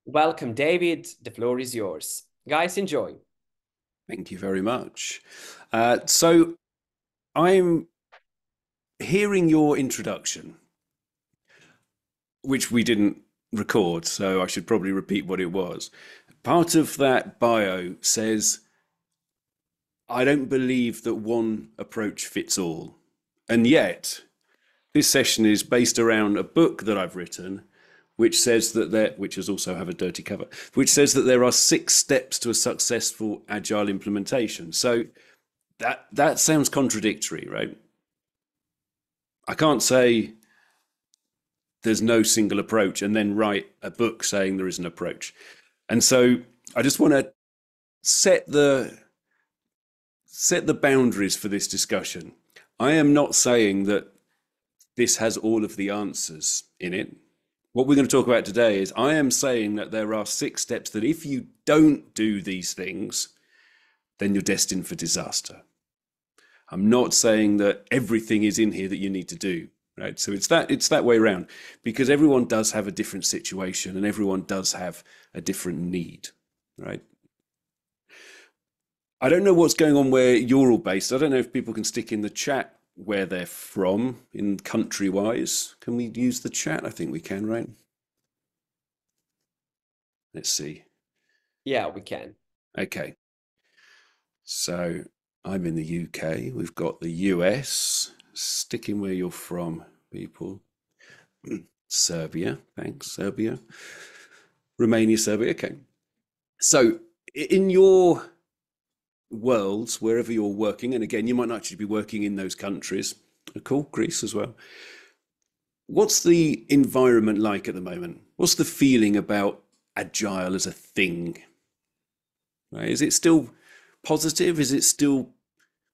Welcome, David. The floor is yours. Guys, enjoy. Thank you very much. So I'm hearing your introduction, which we didn't record, so I should probably repeat what it was. Part of that bio says, I don't believe that one approach fits all. And yet, this session is based around a book that I've written, which says that which has also have a dirty cover, which says that there are 6 steps to a successful agile implementation. So that sounds contradictory, right? I can't say there's no single approach and then write a book saying there is an approach. And so I just want to set the boundaries for this discussion. I am not saying that this has all of the answers in it. What we're going to talk about today is I am saying that there are 6 steps that if you don't do these things, then you're destined for disaster. I'm not saying that everything is in here that you need to do, right? So it's that way around, because everyone does have a different situation and everyone does have a different need, right? I don't know what's going on where you're all based. I don't know if people can stick in the chat where they're from in country wise. Can we use the chat? I think we can, right? Let's see. Yeah, we can. Okay. So I'm in the UK. We've got the US. Sticking where you're from, people. Serbia. Thanks, Serbia. Romania, Serbia. Okay. So in your worlds, wherever you're working, and again, you might not actually be working in those countries. Cool, Greece as well. What's the environment like at the moment? What's the feeling about agile as a thing? Right? Is it still positive? Is it still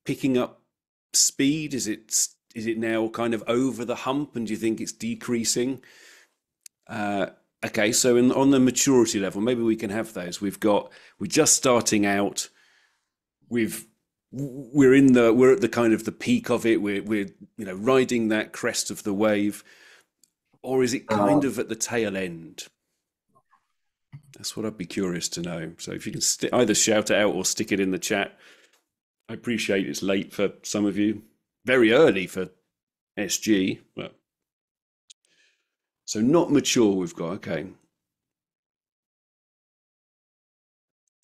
picking up speed? Is it now kind of over the hump, and do you think it's decreasing? Okay, so on the maturity level, maybe we can have those. We're just starting out. We're at the kind of the peak of it. We're riding that crest of the wave, or is it kind of at the tail end? That's what I'd be curious to know. So if you can either shout it out or stick it in the chat. I appreciate it's late for some of you, very early for SG, but so not mature. We've got okay.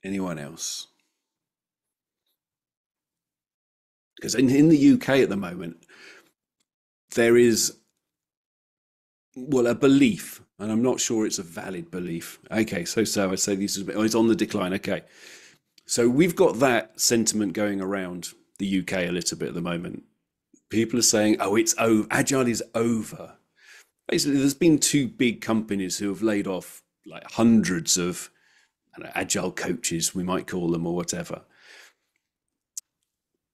Anyone else? Because in the UK at the moment, there is, well, a belief, and I'm not sure it's a valid belief. Okay, so I'd say it's on the decline. Okay, so we've got that sentiment going around the UK a little bit at the moment. People are saying, "Oh, it's over. Agile is over." Basically, there's been 2 big companies who have laid off like hundreds of agile coaches, we might call them, or whatever.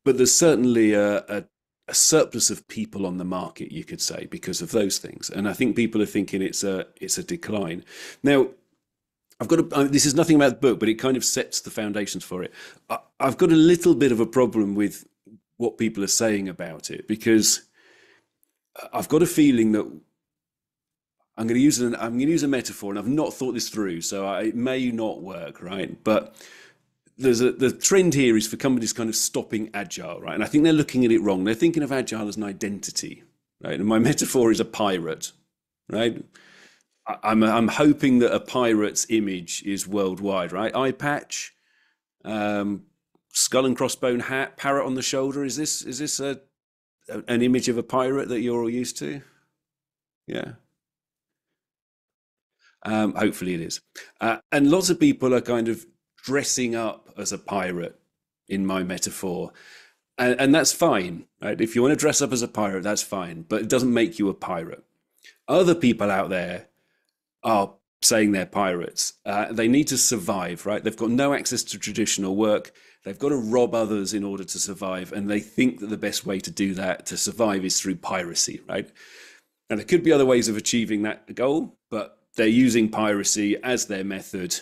But there's certainly a surplus of people on the market, you could say, because of those things. And I think people are thinking it's a decline. Now, this is nothing about the book, but it kind of sets the foundations for it. I've got a little bit of a problem with what people are saying about it, because I've got a feeling that I'm going to use a metaphor, and I've not thought this through, so it may not work, right? But the trend here is for companies kind of stopping agile, right? And I think they're looking at it wrong. They're thinking of agile as an identity, right? And my metaphor is a pirate, right? I'm hoping that a pirate's image is worldwide, right? Eye patch, skull and crossbone hat, parrot on the shoulder. Is this an image of a pirate that you're all used to? Yeah. Hopefully it is. And lots of people are kind of dressing up as a pirate in my metaphor. And that's fine, right? If you want to dress up as a pirate, that's fine, but it doesn't make you a pirate. Other people out there are saying they're pirates. They need to survive, right? They've got no access to traditional work. They've got to rob others in order to survive. And they think that the best way to do that, to survive, is through piracy, right? And there could be other ways of achieving that goal, but they're using piracy as their method.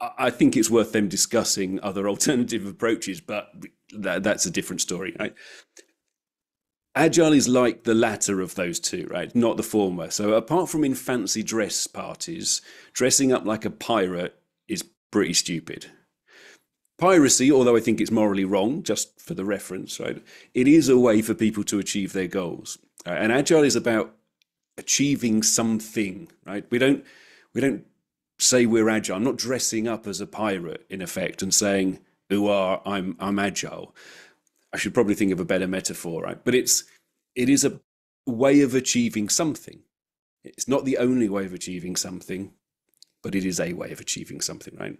I think it's worth them discussing other alternative approaches, but that's a different story, right? Agile is like the latter of those two, right? Not the former. So apart from in fancy dress parties, dressing up like a pirate is pretty stupid. Piracy, although I think it's morally wrong, just for the reference, right? It is a way for people to achieve their goals. And Agile is about achieving something, right? We don't say we're agile. I'm not dressing up as a pirate in effect and saying, "Ooh, I'm agile." I should probably think of a better metaphor, right? But it is a way of achieving something. It's not the only way of achieving something, but it is a way of achieving something, right?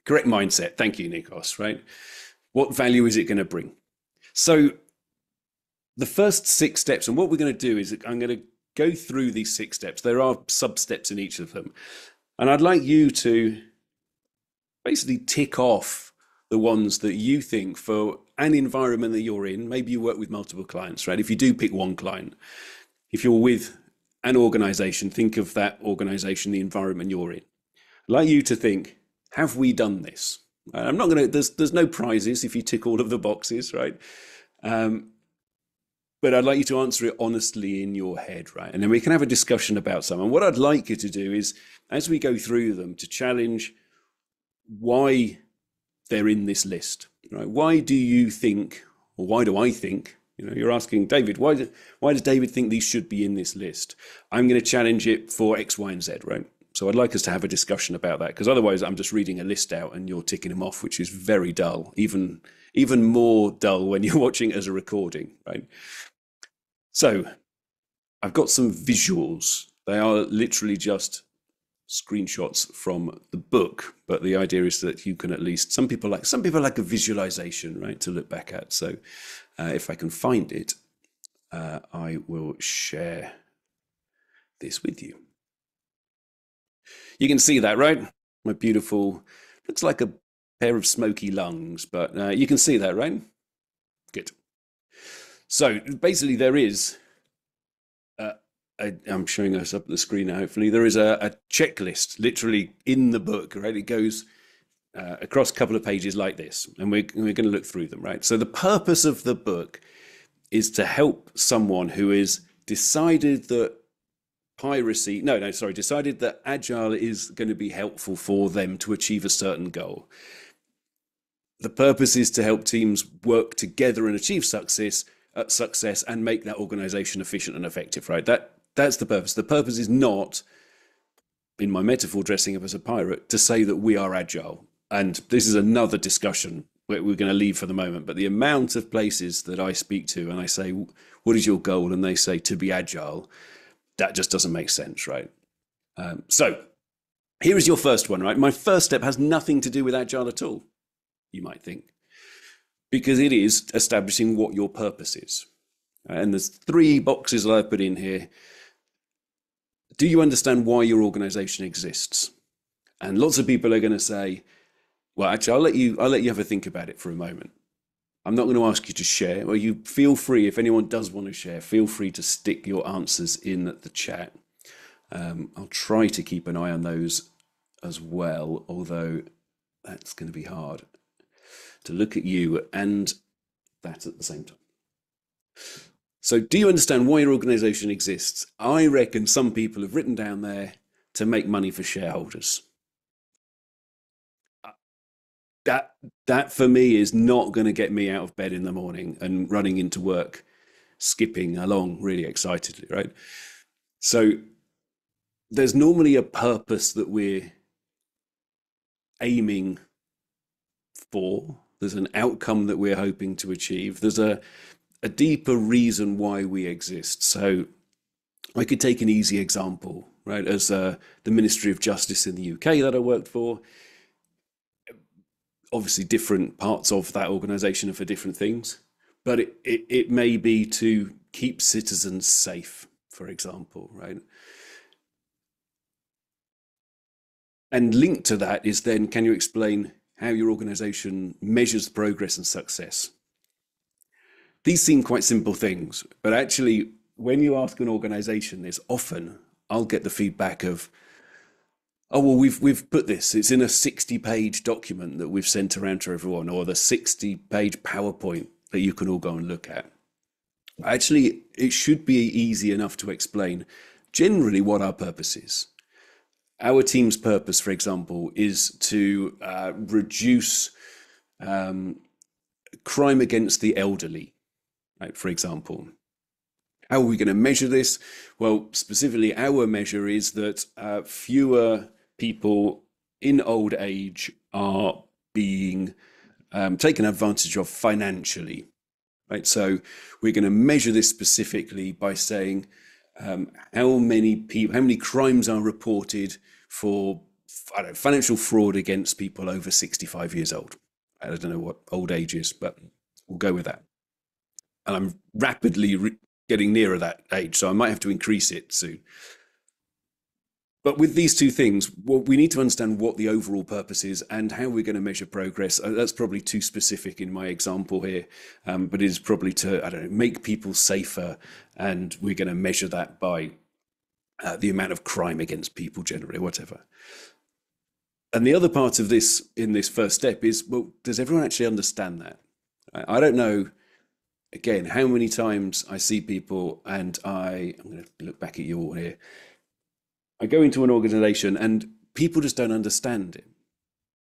Correct mindset. Thank you, Nikos, right? What value is it going to bring? So the first 6 steps, and what we're going to do is I'm going to go through these 6 steps. There are sub-steps in each of them. And I'd like you to basically tick off the ones that you think for an environment that you're in. Maybe you work with multiple clients, right? If you do pick one client, if you're with an organization, think of that organization, the environment you're in. I'd like you to think, have we done this? I'm not going to, there's no prizes if you tick all of the boxes, right? But I'd like you to answer it honestly in your head, right? And then we can have a discussion about some. And what I'd like you to do is, as we go through them, to challenge why they're in this list, right? Why do you think, or why do I think, you're asking David, why does David think these should be in this list? I'm going to challenge it for X, Y, and Z, right? So I'd like us to have a discussion about that, because otherwise I'm just reading a list out and you're ticking them off, which is very dull, even more dull when you're watching it as a recording, right? So I've got some visuals. They are literally just screenshots from the book, but the idea is that you can at least, some people like a visualization, right, to look back at. So if I can find it, I will share this with you. You can see that, right? My beautiful, looks like a pair of smoky lungs, but you can see that, right? Good. So basically there is, I'm showing us up the screen now, hopefully, there is a checklist literally in the book, right? It goes across a couple of pages like this, and we're going to look through them, right? So the purpose of the book is to help someone who is decided that decided that Agile is going to be helpful for them to achieve a certain goal. The purpose is to help teams work together and achieve success and make that organization efficient and effective, right? That's the purpose. The purpose is not, in my metaphor, dressing up as a pirate, to say that we are agile. And this is another discussion we're going to leave for the moment. But the amount of places that I speak to and I say, what is your goal? And they say to be agile, that just doesn't make sense, right? So here is your first one, right? My first step has nothing to do with Agile at all, you might think, because it is establishing what your purpose is. And there's 3 boxes that I've put in here. Do you understand why your organization exists? And lots of people are going to say, well, actually, I'll let you have a think about it for a moment. I'm not going to ask you to share, or you feel free, if anyone does want to share, feel free to stick your answers in the chat. I'll try to keep an eye on those as well, although that's going to be hard to look at you and that at the same time. So do you understand why your organization exists? I reckon some people have written down there to make money for shareholders. That for me is not going to get me out of bed in the morning and running into work, skipping along really excitedly, right? So there's normally a purpose that we're aiming for. There's an outcome that we're hoping to achieve. There's a deeper reason why we exist. So I could take an easy example, right? As the Ministry of Justice in the UK that I worked for, obviously different parts of that organization are for different things, but it may be to keep citizens safe, for example, right? And linked to that is then, can you explain how your organization measures progress and success? These seem quite simple things, but actually when you ask an organization this, often I'll get the feedback of, oh, well, we've put this, it's in a 60-page document that we've sent around to everyone, or the 60-page PowerPoint that you can all go and look at. Actually, it should be easy enough to explain generally what our purpose is. Our team's purpose, for example, is to reduce crime against the elderly, right? For example. How are we going to measure this? Well, specifically, our measure is that fewer people in old age are being taken advantage of financially, right? So we're going to measure this specifically by saying how many crimes are reported for financial fraud against people over 65 years old. I don't know what old age is, but we'll go with that. And I'm rapidly getting nearer that age, so I might have to increase it soon. But with these two things, well, we need to understand what the overall purpose is and how we're going to measure progress. That's probably too specific in my example here, but it is probably to, I don't know, make people safer, and we're going to measure that by the amount of crime against people generally, whatever. And the other part of this in this first step is, well, does everyone actually understand that? I don't know, again, how many times I see people, and I'm going to look back at you all here. I go into an organization and people just don't understand it.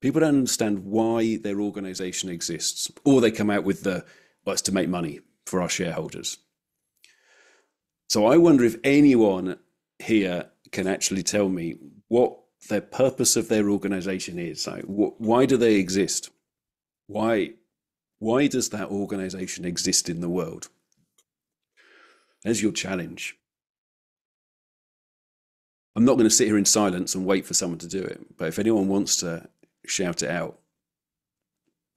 People don't understand why their organization exists, or they come out with well, it's to make money for our shareholders. So I wonder if anyone here can actually tell me what their purpose of their organization is. Like, why do they exist? Why does that organization exist in the world? There's your challenge. I'm not going to sit here in silence and wait for someone to do it, but if anyone wants to shout it out,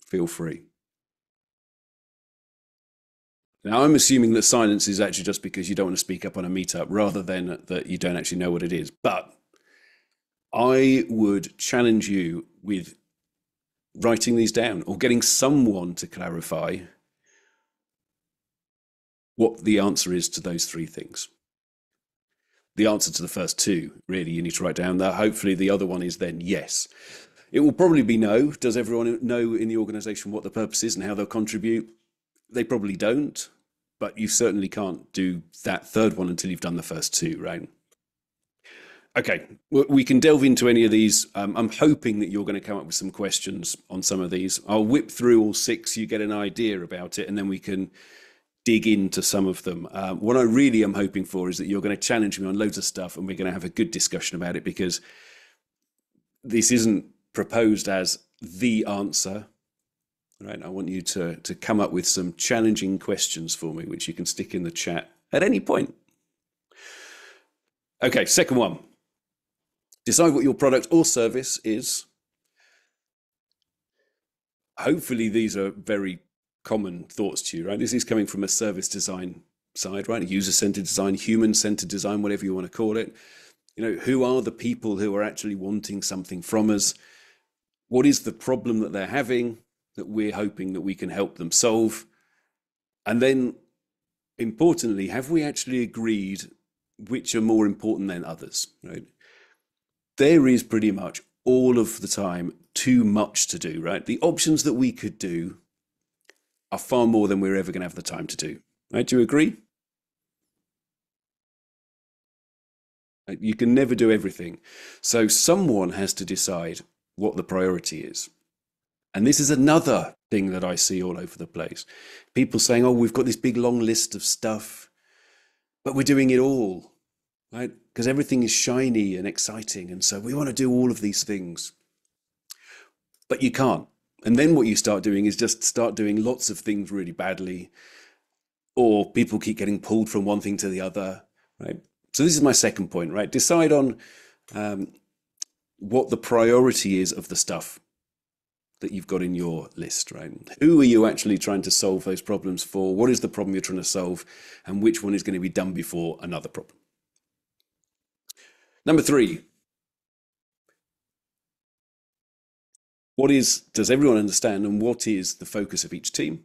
feel free. Now, I'm assuming that silence is actually just because you don't want to speak up on a meetup rather than that you don't actually know what it is. But I would challenge you with writing these down or getting someone to clarify what the answer is to those three things. The answer to the first two, really, you need to write down. That hopefully the other one is then yes. It will probably be no. Does everyone know in the organization what the purpose is and how they'll contribute? They probably don't, but you certainly can't do that third one until you've done the first two, right? Okay, we can delve into any of these. I'm hoping that you're going to come up with some questions on some of these. I'll whip through all six, you get an idea about it, and then we can dig into some of them. What I really am hoping for is that you're going to challenge me on loads of stuff, and we're going to have a good discussion about it, because this isn't proposed as the answer, right? I want you to come up with some challenging questions for me, which you can stick in the chat at any point. Okay, second one. Decide what your product or service is. Hopefully these are very common thoughts to you, right? This is coming from a service design side, right? User-centered design, human-centered design, whatever you want to call it. You know, who are the people who are actually wanting something from us? What is the problem that they're having that we're hoping that we can help them solve? And then, importantly, have we actually agreed which are more important than others, right? There is pretty much all of the time too much to do, right? The options that we could do are far more than we're ever going to have the time to do, right? Do you agree? You can never do everything. So someone has to decide what the priority is. And this is another thing that I see all over the place. People saying, oh, we've got this big long list of stuff, but we're doing it all, right? Because everything is shiny and exciting. And so we want to do all of these things, but you can't. And then what you start doing is just start doing lots of things really badly, or people keep getting pulled from one thing to the other, right? So this is my second point, right? Decide on what the priority is of the stuff that you've got in your list, right? Who are you actually trying to solve those problems for? What is the problem you're trying to solve? And which one is going to be done before another problem? Number three, does everyone understand, and what is the focus of each team?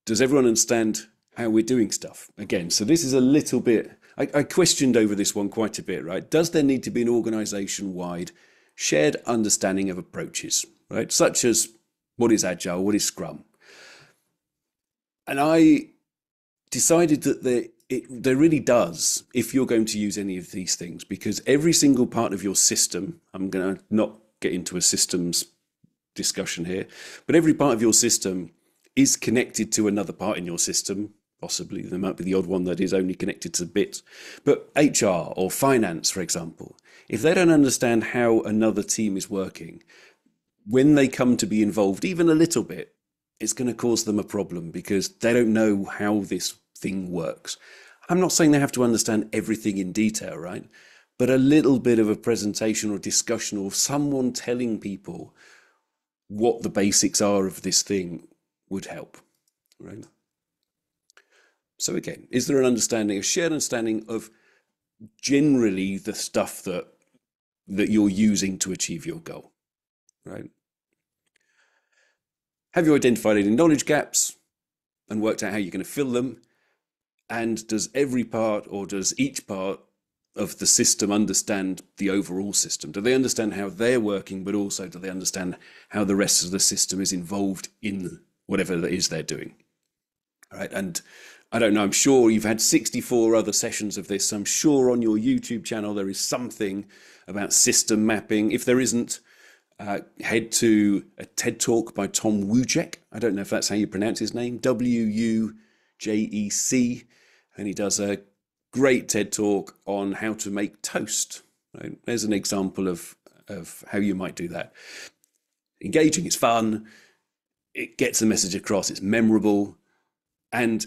Does everyone understand how we're doing stuff? Again, so this is a little bit, I questioned over this one quite a bit, right? Does there need to be an organization-wide shared understanding of approaches, right? Such as what is Agile, what is Scrum? And I decided that there really does, if you're going to use any of these things, because every single part of your system, I'm going to not get into a systems discussion here, but every part of your system is connected to another part in your system. Possibly there might be the odd one that is only connected to bits, but HR or finance, for example, if they don't understand how another team is working, when they come to be involved even a little bit, it's going to cause them a problem because they don't know how this thing works. I'm not saying they have to understand everything in detail, right? But a little bit of a presentation or discussion or someone telling people what the basics are of this thing would help, right? So again, is there an understanding, a shared understanding of generally the stuff that you're using to achieve your goal, right? Have you identified any knowledge gaps and worked out how you're going to fill them? And does every part or does each part of the system understand the overall system? Do they understand how they're working, but also do they understand how the rest of the system is involved in whatever it is they're doing? All right. And I don't know, I'm sure you've had 64 other sessions of this. I'm sure on your YouTube channel there is something about system mapping. If there isn't, head to a TED Talk by Tom Wujek. I don't know if that's how you pronounce his name, Wujec. And he does a great TED Talk on how to make toast. Right? There's an example of how you might do that. Engaging, it's fun, it gets the message across, it's memorable. And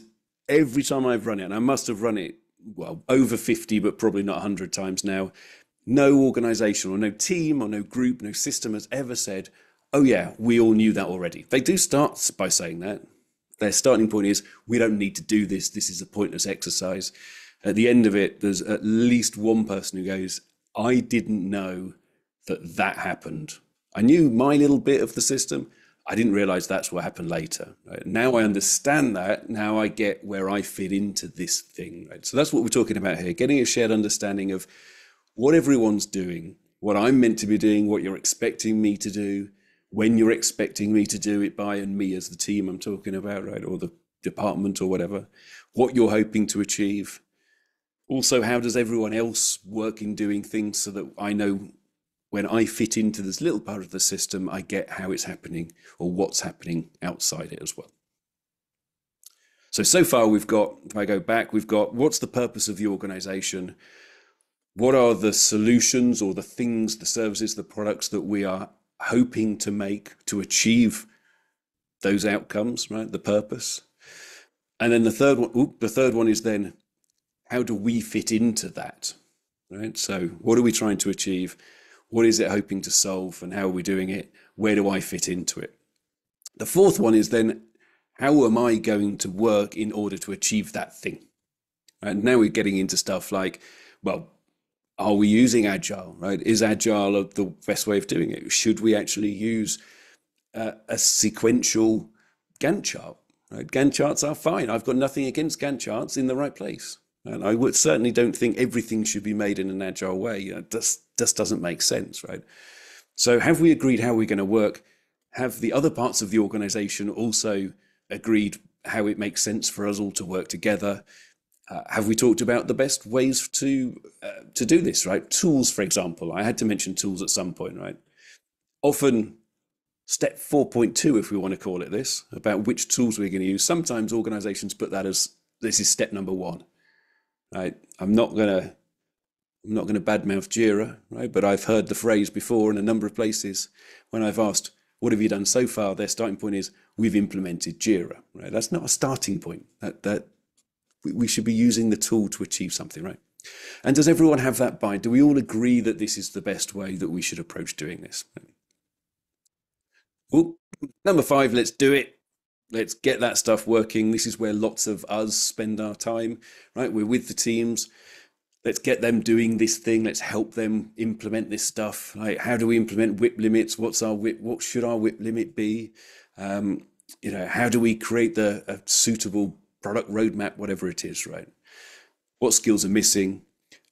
every time I've run it, and I must have run it, well, over 50, but probably not 100 times now, no organization or no team or no group, no system has ever said, oh yeah, we all knew that already. They do start by saying that. Their starting point is, we don't need to do this. This is a pointless exercise. At the end of it, there's at least one person who goes, I didn't know that that happened. I knew my little bit of the system. I didn't realize that's what happened later. Right? Now I understand that. Now I get where I fit into this thing. Right? So that's what we're talking about here, getting a shared understanding of what everyone's doing, what I'm meant to be doing, what you're expecting me to do, when you're expecting me to do it by, and me as the team I'm talking about, right, or the department or whatever, what you're hoping to achieve. Also, how does everyone else work in doing things so that I know when I fit into this little part of the system, I get how it's happening or what's happening outside it as well. So far we've got, if I go back, we've got what's the purpose of the organization? What are the solutions or the things, the services, the products that we are hoping to make to achieve those outcomes, right? The purpose. And then the third one is then, how do we fit into that, right? So what are we trying to achieve? What is it hoping to solve, and how are we doing it? Where do I fit into it? The fourth one is then, how am I going to work in order to achieve that thing? And now we're getting into stuff like, well, are we using Agile, right? Is Agile the best way of doing it? Should we actually use a sequential Gantt chart, right? Gantt charts are fine. I've got nothing against Gantt charts in the right place. And I would certainly don't think everything should be made in an Agile way. It just doesn't make sense, right? So have we agreed how we're going to work? Have the other parts of the organization also agreed how it makes sense for us all to work together? Have we talked about the best ways to do this, right? Tools, for example. I had to mention tools at some point, right? Often step 4.2, if we want to call it this, about which tools we're going to use. Sometimes organizations put that as, this is step number 1, right? I'm not going to badmouth Jira, right? But I've heard the phrase before in a number of places when I've asked, what have you done so far? Their starting point is, we've implemented Jira, right? That's not a starting point. That we should be using the tool to achieve something, right? And does everyone have that buy? Do we all agree that this is the best way that we should approach doing this? Well, number 5, let's do it. Let's get that stuff working. This is where lots of us spend our time, right? We're with the teams. Let's get them doing this thing. Let's help them implement this stuff. Like, how do we implement WIP limits? What should our WIP limit be? How do we create a suitable product roadmap, whatever it is, right? What skills are missing?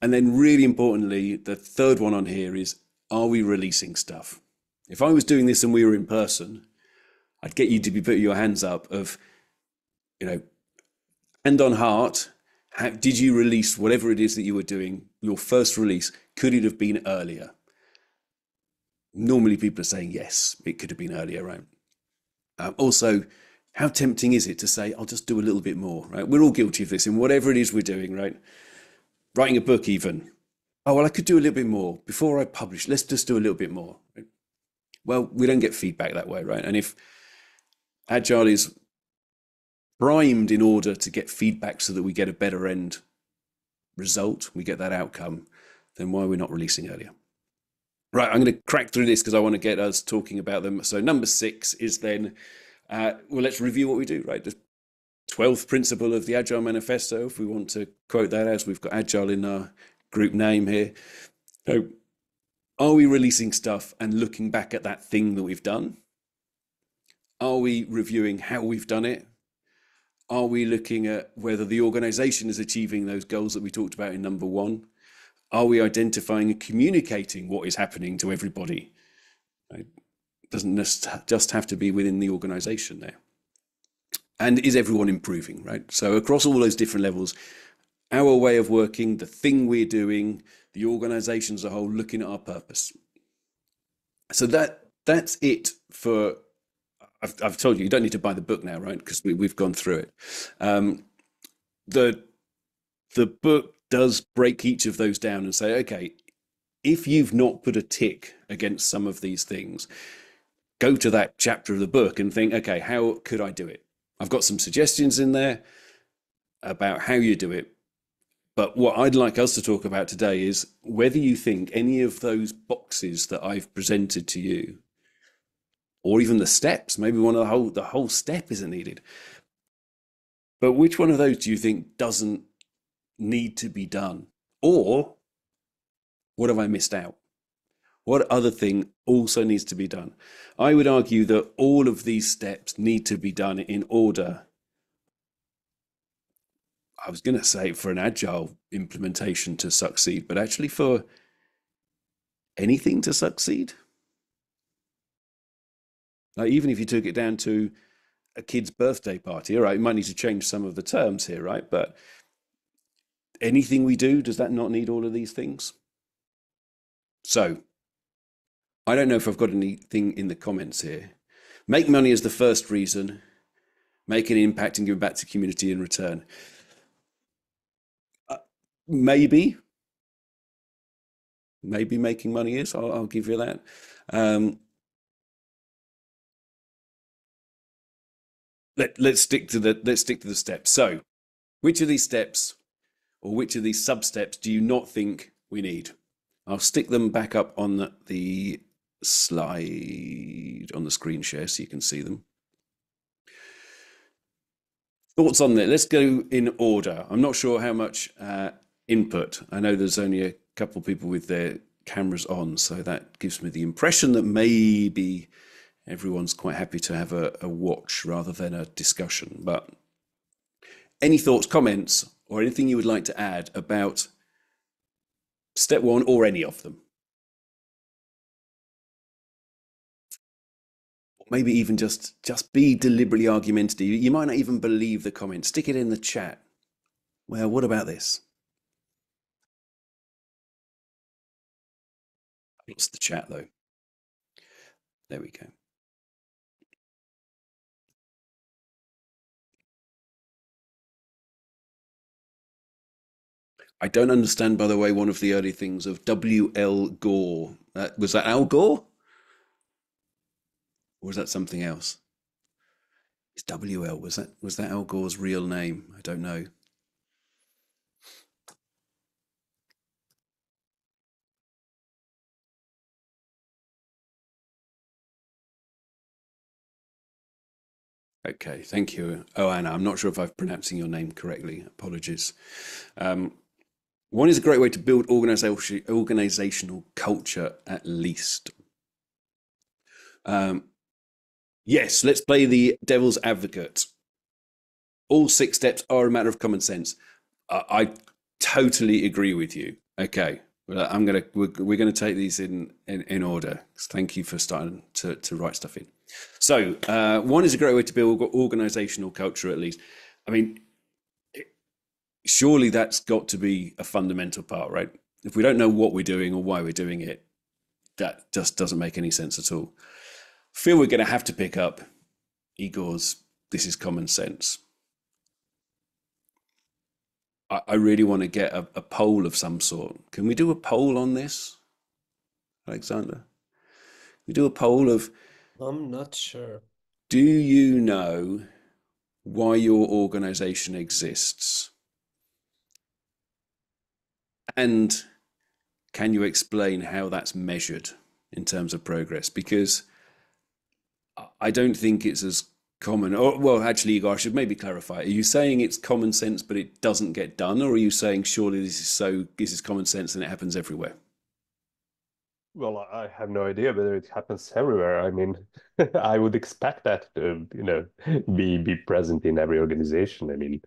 And then really importantly, the third one on here is, are we releasing stuff? If I was doing this and we were in person, I'd get you to be putting your hands up of, you know, hand on heart, did you release whatever it is that you were doing, your first release? Could it have been earlier? Normally people are saying yes, it could have been earlier, right? Also, how tempting is it to say, I'll just do a little bit more, right? We're all guilty of this in whatever it is we're doing, right? Writing a book even. Oh, well, I could do a little bit more before I publish. Let's just do a little bit more. Right? Well, we don't get feedback that way, right? And if Agile is primed in order to get feedback so that we get a better end result, we get that outcome, then why are we not releasing earlier? Right, I'm going to crack through this because I want to get us talking about them. So number 6 is then, well, let's review what we do, right? The 12th principle of the Agile Manifesto, if we want to quote that as we've got Agile in our group name here. So are we releasing stuff and looking back at that thing that we've done? Are we reviewing how we've done it? Are we looking at whether the organization is achieving those goals that we talked about in number 1? Are we identifying and communicating what is happening to everybody? Right? It doesn't just have to be within the organization there. And is everyone improving, right? So across all those different levels, our way of working, the thing we're doing, the organization as a whole, looking at our purpose. So that's it for, I've told you, you don't need to buy the book now, right? Because we've gone through it. The book does break each of those down and say, okay, if you've not put a tick against some of these things, go to that chapter of the book and think, okay, how could I do it? I've got some suggestions in there about how you do it. But what I'd like us to talk about today is whether you think any of those boxes that I've presented to you, or even the steps, maybe one of the whole step isn't needed. But which one of those do you think doesn't need to be done? Or what have I missed out? What other thing also needs to be done? I would argue that all of these steps need to be done in order. I was going to say for an Agile implementation to succeed, but actually for anything to succeed. Like even if you took it down to a kid's birthday party, all right, you might need to change some of the terms here, right? But anything we do, does that not need all of these things? So I don't know if I've got anything in the comments here. Make money is the first reason. Make an impact and give back to community in return. Maybe making money is. I'll give you that. Let's stick to the steps. So, which of these steps or which of these sub steps do you not think we need? I'll stick them back up on the slide on the screen share so you can see them. Thoughts on that? Let's go in order. I'm not sure how much input. I know there's only a couple of people with their cameras on, so that gives me the impression that maybe everyone's quite happy to have a watch rather than a discussion. But any thoughts, comments, or anything you would like to add about step 1 or any of them? Maybe even just be deliberately argumentative. You might not even believe the comment. Stick it in the chat. Well, what about this? What's the chat though? There we go. I don't understand, by the way, one of the early things of W.L. Gore. Was that Al Gore? Or was that something else? It's W.L. Was that Al Gore's real name? I don't know. Okay, thank you. Oh, Anna, I'm not sure if I'm pronouncing your name correctly. Apologies. One is a great way to build organizational culture, at least. Yes, let's play the devil's advocate. All 6 steps are a matter of common sense. I totally agree with you. Okay, we're gonna take these in order. Thank you for starting to write stuff in. So 1 is a great way to build organizational culture, at least. I mean, surely that's got to be a fundamental part, right? If we don't know what we're doing or why we're doing it, that just doesn't make any sense at all. Feel we're going to have to pick up Igor's "This is common sense." I really want to get a poll of some sort. Can we do a poll on this, Alexander? We do a poll of, I'm not sure. do you know why your organization exists? And can you explain how that's measured in terms of progress? Because I don't think it's as common. Or, well, actually, Igor, I should maybe clarify. Are you saying it's common sense, but it doesn't get done? Or are you saying surely this is common sense and it happens everywhere? Well, I have no idea whether it happens everywhere. I mean, I would expect that to, be present in every organization. I mean,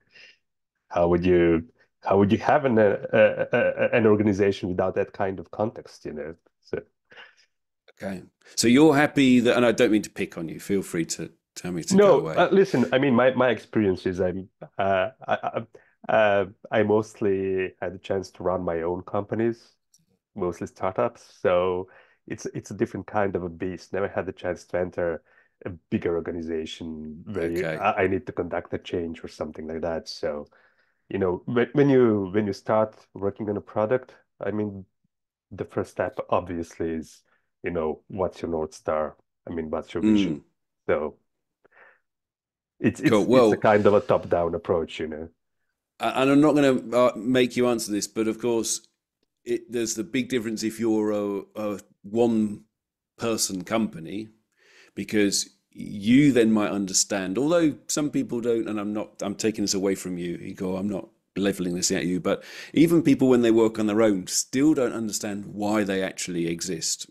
how would you how would you have an organization without that kind of context, So Okay. So you're happy that, and I don't mean to pick on you, feel free to tell me to go no, away. listen, I mean, my experience is I mostly had the chance to run my own companies, mostly startups. So it's a different kind of a beast. Never had the chance to enter a bigger organization where Okay. I need to conduct a change or something like that. So, when you start working on a product, I mean, the first step obviously is, what's your North Star? I mean, what's your vision? Mm, So it's cool. it's it's a Well, kind of a top-down approach. and I'm not going to make you answer this, but of course, there's the big difference if you're a one person company, because you then might understand, although some people don't, and I'm taking this away from you, Igor, I'm not leveling this at you, but even people when they work on their own still don't understand why they actually exist.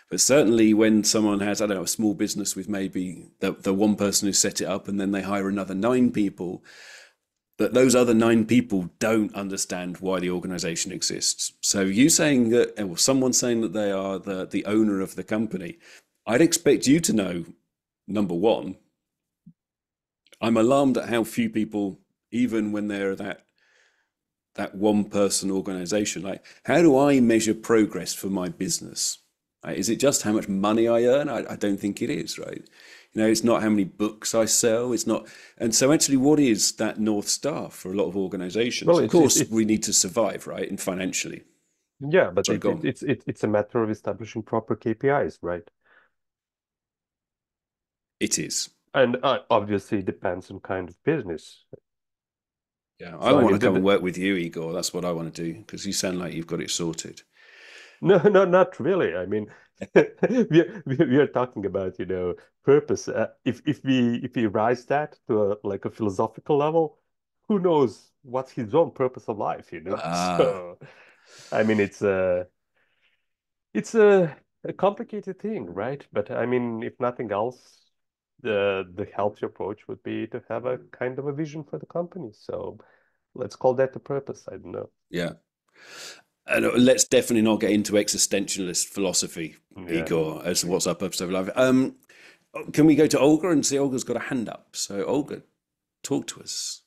But certainly when someone has, I don't know, a small business with maybe the one person who set it up and then they hire another nine people, that those other nine people don't understand why the organization exists. So you saying that, or someone saying that they are the owner of the company, I'd expect you to know, number one, I'm alarmed at how few people, even when they're that one person organization, like, how do I measure progress for my business? Right? Is it just how much money I earn? I don't think it is, right? It's not how many books I sell. It's not. And so actually, what is that North Star for a lot of Well, organizations? Of it's it's course, it's we need to survive, right? And financially. yeah, but Sorry, it, go it on. it's it, it's a matter of establishing proper KPIs, right? It is. And obviously it depends on kind of business. Yeah. I So I want mean, to come and work with you, Igor. That's what I want to do because you sound like you've got it sorted. no, no, not really. I mean, we are talking about, purpose. If we rise that to like a philosophical level, who knows what's his own purpose of life? Ah, So I mean, it's a complicated thing, right? But I mean, if nothing else, the healthy approach would be to have a kind of a vision for the company. So let's call that the purpose. I don't know. yeah. And let's definitely not get into existentialist philosophy, Yeah. Igor, as to what's our purpose of life. Can we go to Olga and see Olga's got a hand up? So, Olga, talk to us.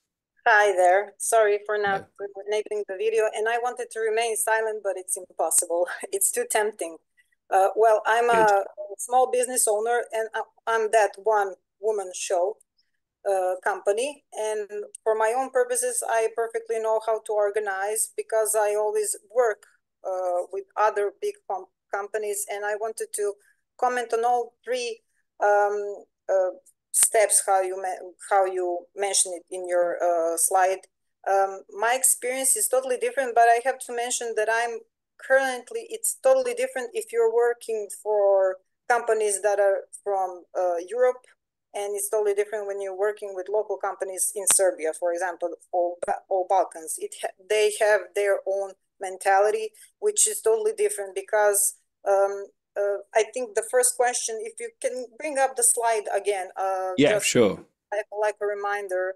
Hi there. Sorry for not Hello. enabling the video, and I wanted to remain silent, but it's impossible. It's too tempting. Well, I'm Good. a small business owner, and I'm that one woman show company. And for my own purposes, I perfectly know how to organize because I always work with other big companies, and I wanted to comment on all three um, steps how you mentioned it in your slide. My experience is totally different, but I have to mention that it's totally different if you're working for companies that are from Europe, and it's totally different when you're working with local companies in Serbia, for example, or Balkans. They have their own mentality, which is totally different because I think the first question, if you can bring up the slide again, Yeah, just sure. like a reminder.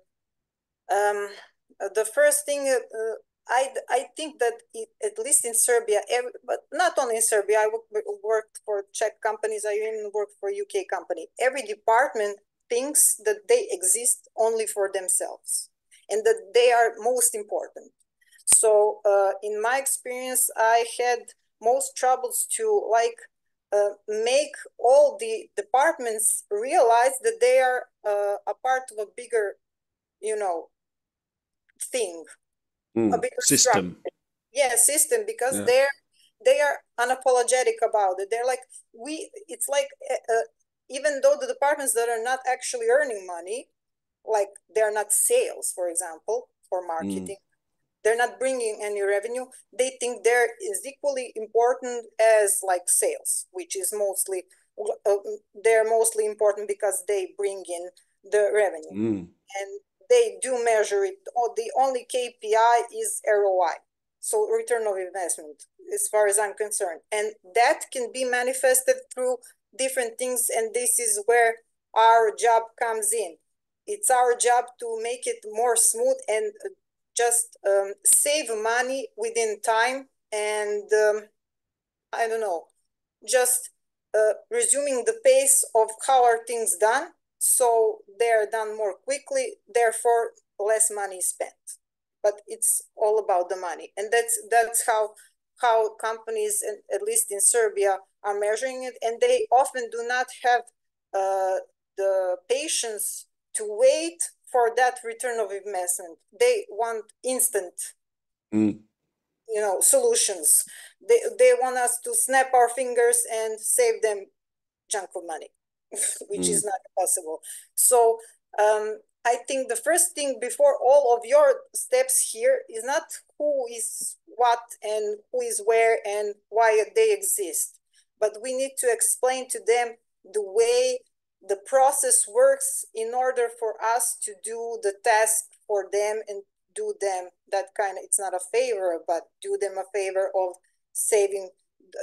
Um, the first thing, I think that at least in Serbia, but not only in Serbia, I worked for Czech companies, I even worked for UK company. Every department thinks that they exist only for themselves. and that they are most important. So in my experience, I had most troubles to make all the departments realize that they are a part of a bigger, thing, a bigger System. structure. Yeah, system, because Yeah. they are unapologetic about it. They're like, it's like even though the departments that are not actually earning money, like they're not sales, for example, or marketing, they're not bringing any revenue, they think they're is equally important as like sales, which is mostly they're mostly important because they bring in the revenue, and they do measure it. The only KPI is ROI, so return of investment, as far as I'm concerned, and that can be manifested through different things, and this is where our job comes in. It's our job to make it more smooth and just save money within time, and I don't know, just resuming the pace of how are things done, so they're done more quickly, therefore less money is spent. But it's all about the money, and that's how companies, at least in Serbia, are measuring it, and they often do not have the patience to wait for that return of investment. They want instant solutions. They want us to snap our fingers and save them chunk of money, which is not possible. So I think the first thing before all of your steps here is not who is what and who is where and why they exist, but we need to explain to them the way the process works in order for us to do the task for them and do them that kind of, it's not a favor, but do them a favor of saving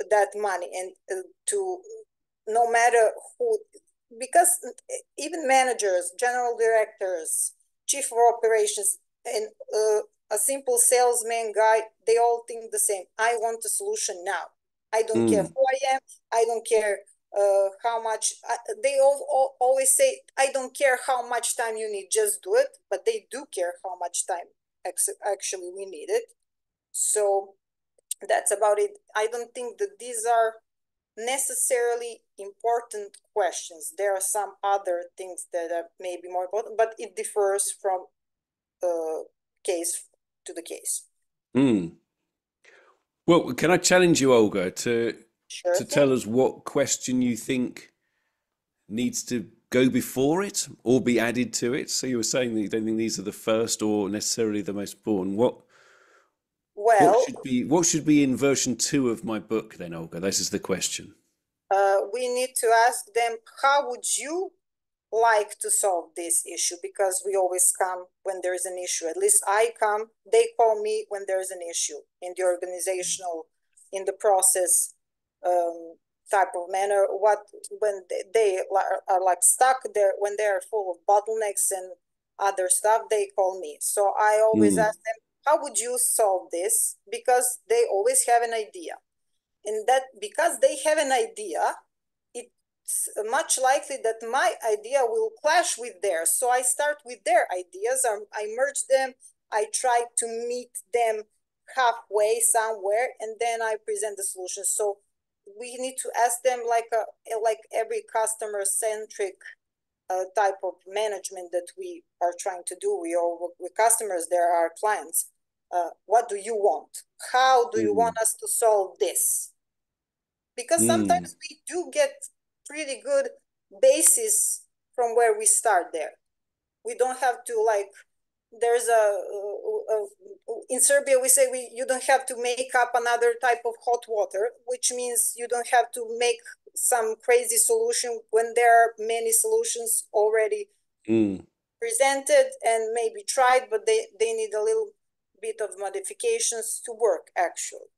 that money, and to no matter who, because even managers, general directors, chief of operations, and a simple salesman guy, they all think the same. I want a solution now. I don't care who I am. I don't care how much. They always say, I don't care how much time you need, just do it. But they do care how much time actually we need it. So that's about it. I don't think that these are necessarily important questions. There are some other things that are maybe more important, but it differs from case to the case. Well, can I challenge you, Olga, to tell thing. us what question you think needs to go before it or be added to it? So you were saying that you don't think these are the first or necessarily the most important. Well, what should be in version 2 of my book then, Olga? This is the question. We need to ask them, how would you like to solve this issue? Because we always come when there's an issue. At least I come, they call me when there's an issue in the organizational, in the process type of manner. When they are like stuck there, when they're full of bottlenecks and other stuff, they call me. So I always ask them, how would you solve this? Because they always have an idea. And that because they have an idea, it's much likely that my idea will clash with theirs. So I start with their ideas, I merge them, I try to meet them halfway somewhere, and then I present the solution. So we need to ask them like every customer-centric type of management that we are trying to do. We all work with customers, they're our clients. What do you want? How do you want us to solve this? Because sometimes we do get pretty good basis from where we start there. We don't have to there's in Serbia we say you don't have to make up another type of hot water, which means you don't have to make some crazy solution when there are many solutions already presented and maybe tried, but they need a little bit of modifications to work actually.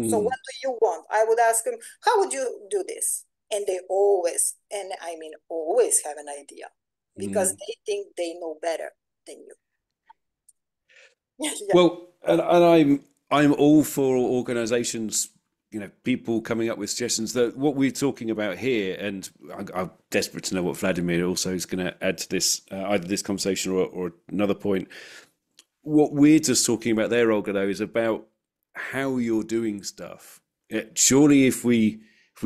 So what do you want? I would ask them, how would you do this? And they always, and I mean always, have an idea because they think they know better than you. Yeah. Well, and I'm all for organizations people coming up with suggestions. That what we're talking about here, and I'm desperate to know what Vladimir also is going to add to this, either this conversation or another point. What we're just talking about there, Olga, though, is about how you're doing stuff. Surely, if we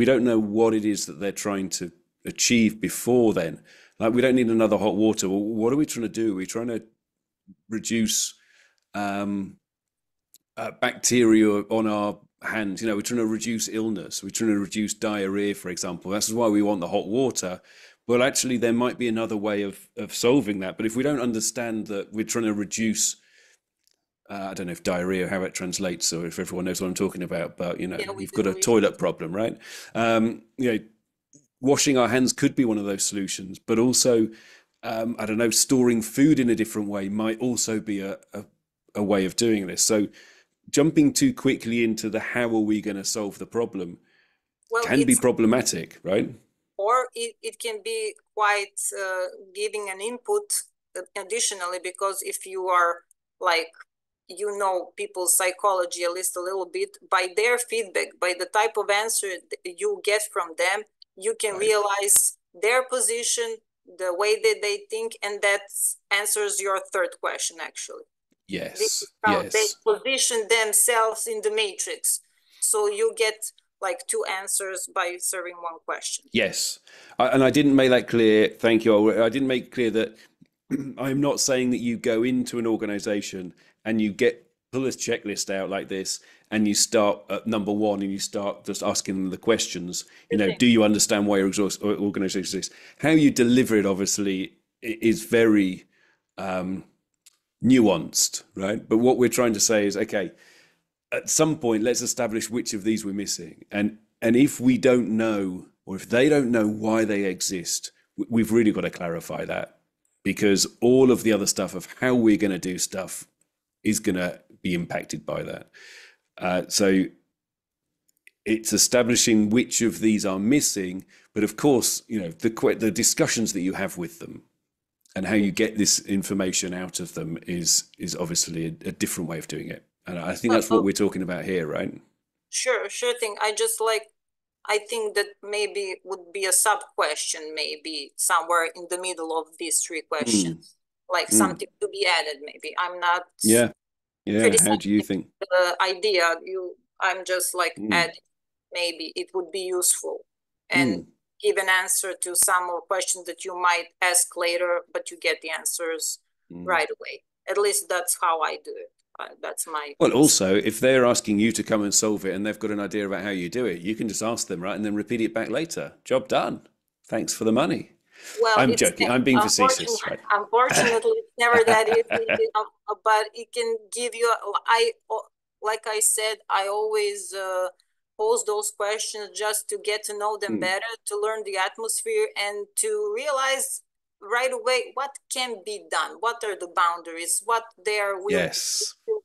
don't know what it is that they're trying to achieve before then, like we don't need another hot water. Well, what are we trying to do? Are we trying to reduce bacteria on our hands? We're trying to reduce illness. We're trying to reduce diarrhea, for example. That's why we want the hot water. Well, actually, there might be another way of solving that. But if we don't understand that we're trying to reduce, I don't know if diarrhea, how it translates, or if everyone knows what I'm talking about, but you've got a toilet problem, right? Washing our hands could be one of those solutions, but also, I don't know, storing food in a different way might also be a way of doing this. So jumping too quickly into the how are we going to solve the problem can be problematic, right? Or it can be quite giving an input additionally, because if you are like, people's psychology at least a little bit, by their feedback, by the type of answer you get from them, you can realize their position, the way that they think, and that answers your third question, actually. Yes. This is how they position themselves in the matrix. So you get like two answers by serving one question. Yes. And I didn't make that clear. Thank you. I didn't make clear that I'm not saying that you go into an organization and you pull a checklist out like this and you start at number one and you start just asking them the questions. Do you understand why your organization exists? How you deliver it, obviously, is very nuanced, right? But what we're trying to say is, okay, at some point, let's establish which of these we're missing. And if we don't know, or if they don't know why they exist, we've really got to clarify that, because all of the other stuff of how we're going to do stuff is going to be impacted by that. So it's establishing which of these are missing, but of course, the discussions that you have with them and how you get this information out of them is obviously a different way of doing it. And I think that's what we're talking about here, right? Sure thing. I think that maybe would be a sub question, maybe somewhere in the middle of these three questions, like something to be added. Maybe I'm not. Yeah. How do you think? The idea I'm just like adding. Maybe it would be useful and give an answer to some more questions that you might ask later, but you get the answers right away. At least that's how I do it. That's my. Well, also, if they're asking you to come and solve it and they've got an idea about how you do it, you can just ask them, right? And then repeat it back later. Job done. Thanks for the money. Well, I'm joking. I'm being facetious. Right? Unfortunately, it's never that easy, but it can give you, like I said, I always pose those questions just to get to know them better, to learn the atmosphere, and to realize right away what can be done, what are the boundaries, what there will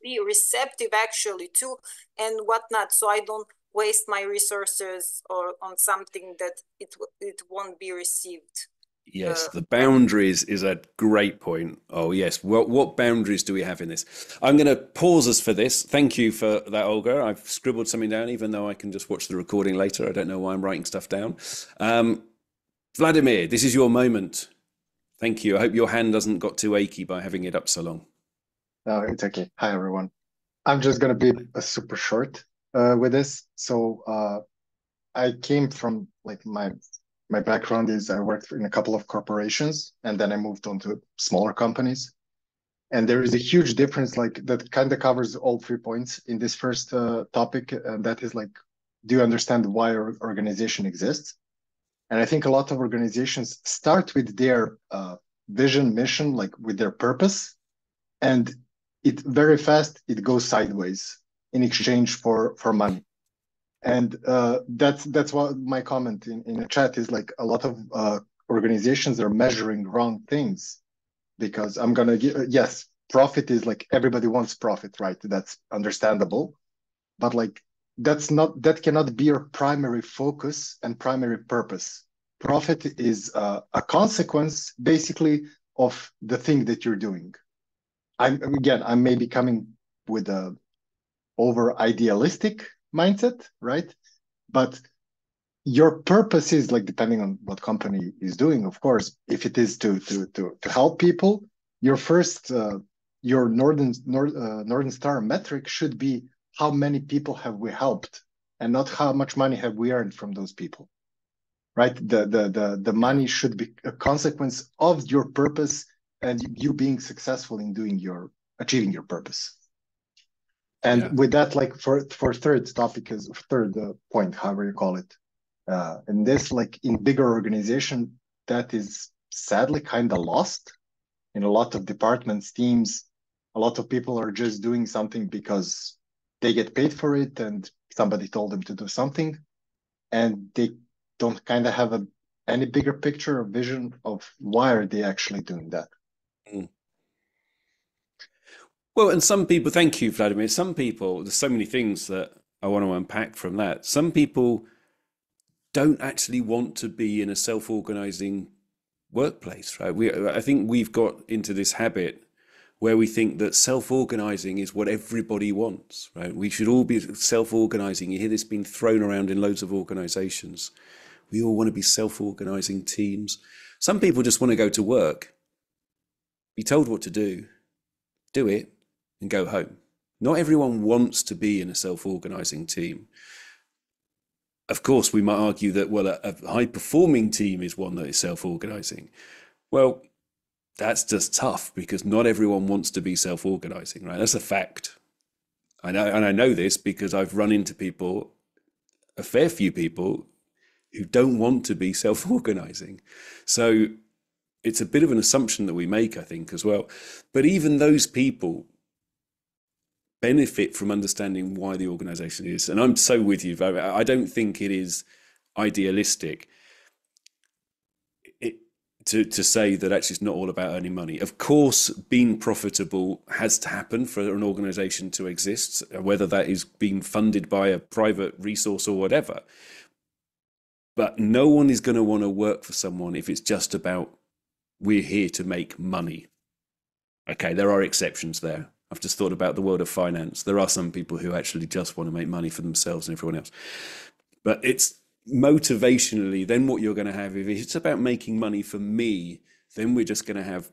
be receptive actually to, and what not, so I don't waste my resources or on something that it won't be received. Yes, the boundaries is a great point. Oh, yes. What boundaries do we have in this? I'm going to pause us for this. Thank you for that, Olga. I've scribbled something down, even though I can just watch the recording later. I don't know why I'm writing stuff down. Vladimir, this is your moment. Thank you. I hope your hand doesn't got too achy by having it up so long. No, it's okay. Hi, everyone. I'm just going to be super short with this. So I came from like my background is I worked in a couple of corporations and then I moved on to smaller companies. And there is a huge difference like that kind of covers all 3 points in this first topic. And that is like, do you understand why our organization exists? And I think a lot of organizations start with their vision, mission, like with their purpose. And it very fast, it goes sideways in exchange for money. And that's what my comment in the chat is like a lot of organizations are measuring wrong things, because I'm going to give, yes, profit is like everybody wants profit, right? That's understandable. But like that cannot be your primary focus and primary purpose. Profit is a consequence basically of the thing that you're doing. I may be coming with a over idealistic mindset, right? But your purpose is like depending on what company is doing, of course. If it is to help people, your first your Northern Star metric should be how many people have we helped, and not how much money have we earned from those people, right? The money should be a consequence of your purpose and you being successful in achieving your purpose. And with that, like for third topic is third point, however you call it, and this, like in bigger organization, that is sadly kind of lost in a lot of departments, teams. A lot of people are just doing something because they get paid for it and somebody told them to do something, and they don't kind of have any bigger picture or vision of why are they actually doing that. Well, and some people, thank you, Vladimir. Some people, there's so many things that I want to unpack from that. Some people don't actually want to be in a self-organizing workplace, right? I think we've got into this habit where we think that self-organizing is what everybody wants, right? We should all be self-organizing. You hear this being thrown around in loads of organizations. We all want to be self-organizing teams. Some people just want to go to work, be told what to do it, and go home. Not everyone wants to be in a self-organizing team. Of course, we might argue that, well, a high-performing team is one that is self-organizing. Well, that's just tough because not everyone wants to be self-organizing, right? That's a fact. I know, and I know this because I've run into people, a fair few people, who don't want to be self-organizing. So it's a bit of an assumption that we make, I think, as well. But even those people benefit from understanding why the organization is. And I'm so with you. I don't think it is idealistic to say that actually it's not all about earning money. Of course, being profitable has to happen for an organization to exist, whether that is being funded by a private resource or whatever. But no one is going to want to work for someone if it's just about we're here to make money. Okay, there are exceptions there. I've just thought about the world of finance. There are some people who actually just want to make money for themselves and everyone else. But it's motivationally, then what you're going to have, if it's about making money for me, then we're just going to have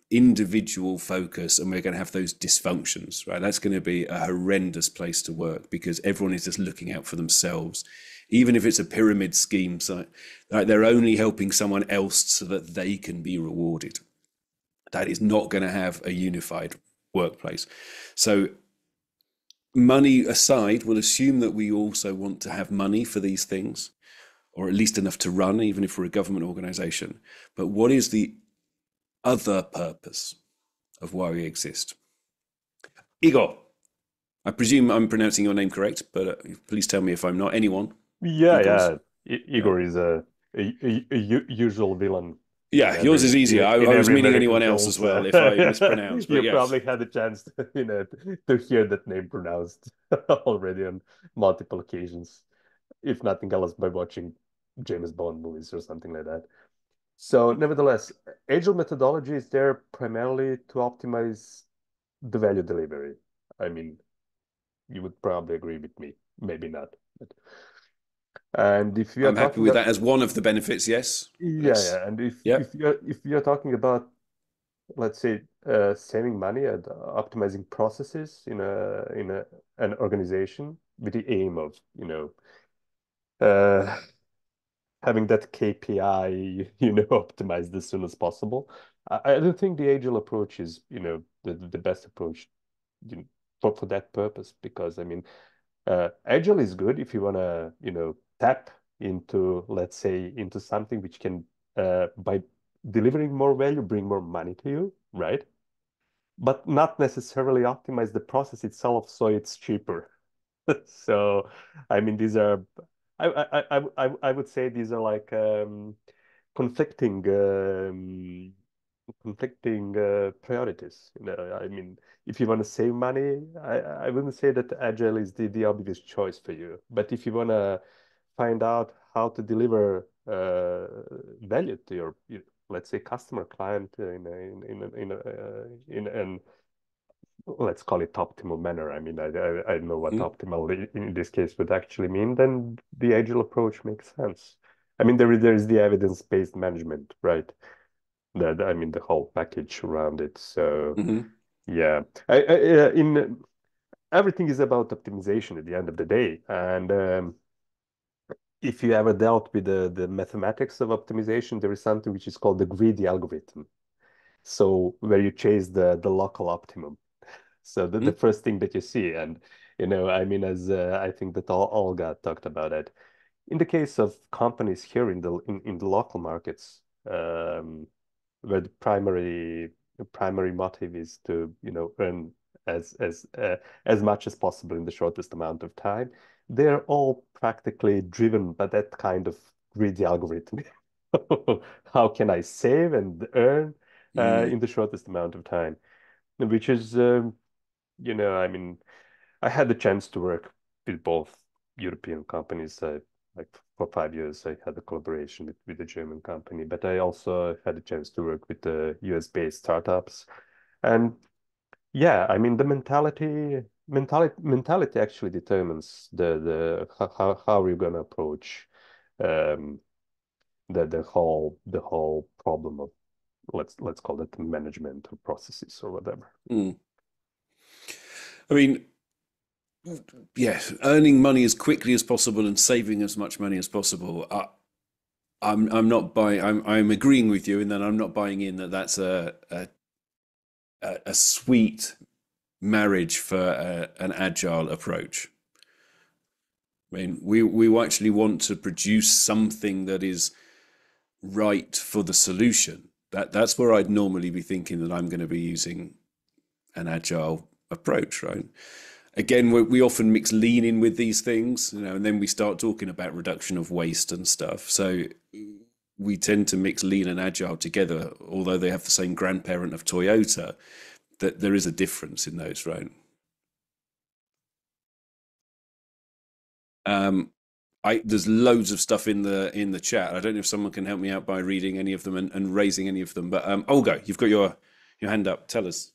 individual focus and we're going to have those dysfunctions, right? That's going to be a horrendous place to work because everyone is just looking out for themselves. Even if it's a pyramid scheme, so like they're only helping someone else so that they can be rewarded. That is not going to have a unified workplace. So money aside, we'll assume that we also want to have money for these things, or at least enough to run, even if we're a government organization. But what is the other purpose of why we exist? Igor, I presume I'm pronouncing your name correct, but please tell me if I'm not. Anyone? Yeah. Igor is a usual villain. Yeah, yours is easier. I was meaning anyone else as well if I mispronounce. But you probably had a chance to hear that name pronounced already on multiple occasions, if nothing else by watching James Bond movies or something like that. So nevertheless, Agile methodology is there primarily to optimize the value delivery. I mean, you would probably agree with me, maybe not. And if you are I'm happy with that as one of the benefits, yes. Yeah. And if you're talking about, let's say, saving money and optimizing processes in an organization with the aim of having that KPI optimized as soon as possible, I don't think the Agile approach is the best approach for that purpose, because I mean Agile is good if you want to tap into, let's say, into something which can by delivering more value bring more money to you, right? But not necessarily optimize the process itself so it's cheaper. So I mean these are I would say these are like conflicting priorities. I mean, if you want to save money, I wouldn't say that Agile is the obvious choice for you. But if you want to find out how to deliver value to your, let's say, customer client in an let's call it optimal manner. I mean, I don't know what optimal in this case would actually mean. Then the Agile approach makes sense. I mean, there is the evidence-based management, right? I mean, the whole package around it. So yeah, in everything is about optimization at the end of the day. And if you ever dealt with the mathematics of optimization, there is something which is called the greedy algorithm. So where you chase the local optimum. So the first thing that you see, and I mean, as I think that Olga talked about it. In the case of companies here in the local markets, where the primary motive is to earn as much as possible in the shortest amount of time, they're all practically driven by that kind of greedy algorithm. How can I save and earn in the shortest amount of time? Which is, I mean, I had the chance to work with both European companies. Like for 5 years, I had a collaboration with a German company, but I also had a chance to work with the US-based startups. And yeah, I mean, the mentality actually determines how we're gonna approach um, the whole problem of let's call it management or processes or whatever. I mean, yes, earning money as quickly as possible and saving as much money as possible. I'm not buying. I'm agreeing with you, and then I'm not buying in that that's a sweet marriage for an agile approach. I mean, we actually want to produce something that is right for the solution. That's where I'd normally be thinking that I'm going to be using an agile approach, right? Again, we often mix lean in with these things, and then we start talking about reduction of waste and stuff. So we tend to mix lean and agile together, although they have the same grandparent of Toyota. That there is a difference in those, right? There's loads of stuff in the chat. I don't know if someone can help me out by reading any of them and raising any of them. But Olga, you've got your hand up. Tell us.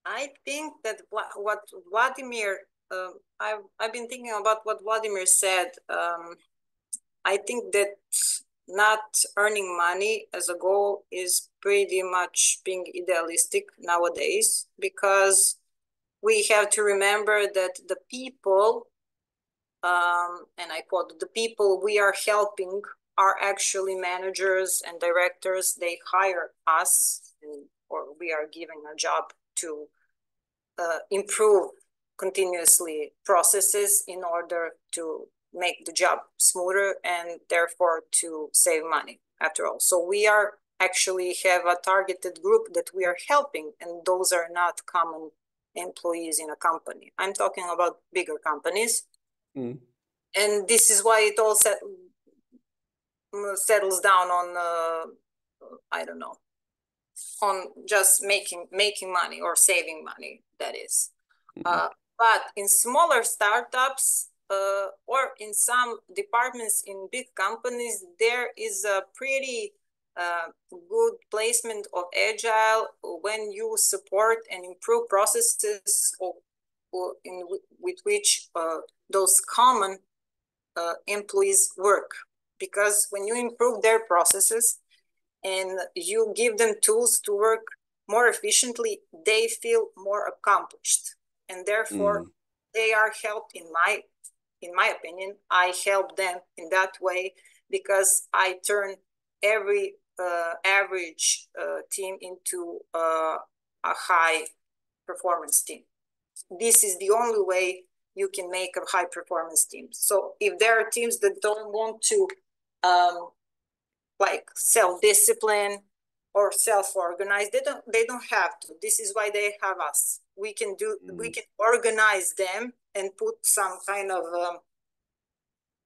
I think that what Vladimir, I've been thinking about what Vladimir said. I think that not earning money as a goal is pretty much being idealistic nowadays, because we have to remember that the people, and I quote, the people we are helping are actually managers and directors. They hire us, or we are giving a job to improve continuously processes in order to make the job smoother and therefore to save money after all. So we are actually have a targeted group that we are helping, and those are not common employees in a company. I'm talking about bigger companies. And this is why it all settles down on, I don't know, on just making money or saving money, that is. But in smaller startups or in some departments in big companies, there is a pretty good placement of Agile when you support and improve processes with which those common employees work. Because when you improve their processes and you give them tools to work more efficiently, they feel more accomplished, and therefore they are helped. In my opinion, I help them in that way, because I turn every average team into a high performance team. This is the only way you can make a high performance team. So if there are teams that don't want to like self-discipline or self-organize, they don't have to. This is why they have us. We can organize them and put some kind of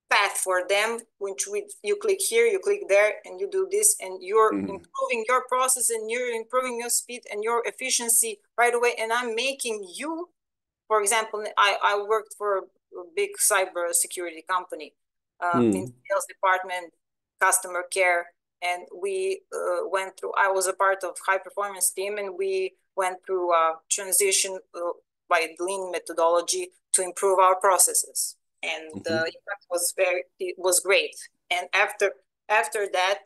path for them, which you click here, you click there, and you do this, and you're improving your process, and you're improving your speed and your efficiency right away. And I'm making you, for example, I worked for a big cyber security company in sales department, customer care, and we went through. I was a part of high performance team, and we went through a transition by lean methodology to improve our processes, and the impact was great. And after that,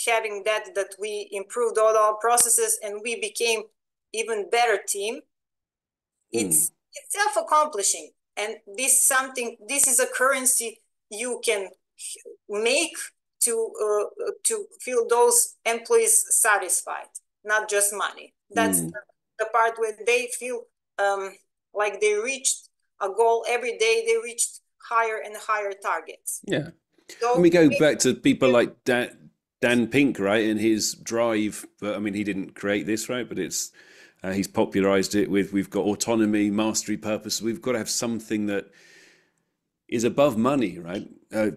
having that we improved all our processes and we became even better team, it's self-accomplishing. And this is a currency you can make to feel those employees satisfied, not just money. That's the part where they feel like they reached a goal every day. They reached higher and higher targets. Yeah. So and we go back to people like Dan Pink, right, and his drive. But I mean, he didn't create this, right? But it's he's popularized it with, we've got autonomy, mastery, purpose. We've got to have something that is above money, right?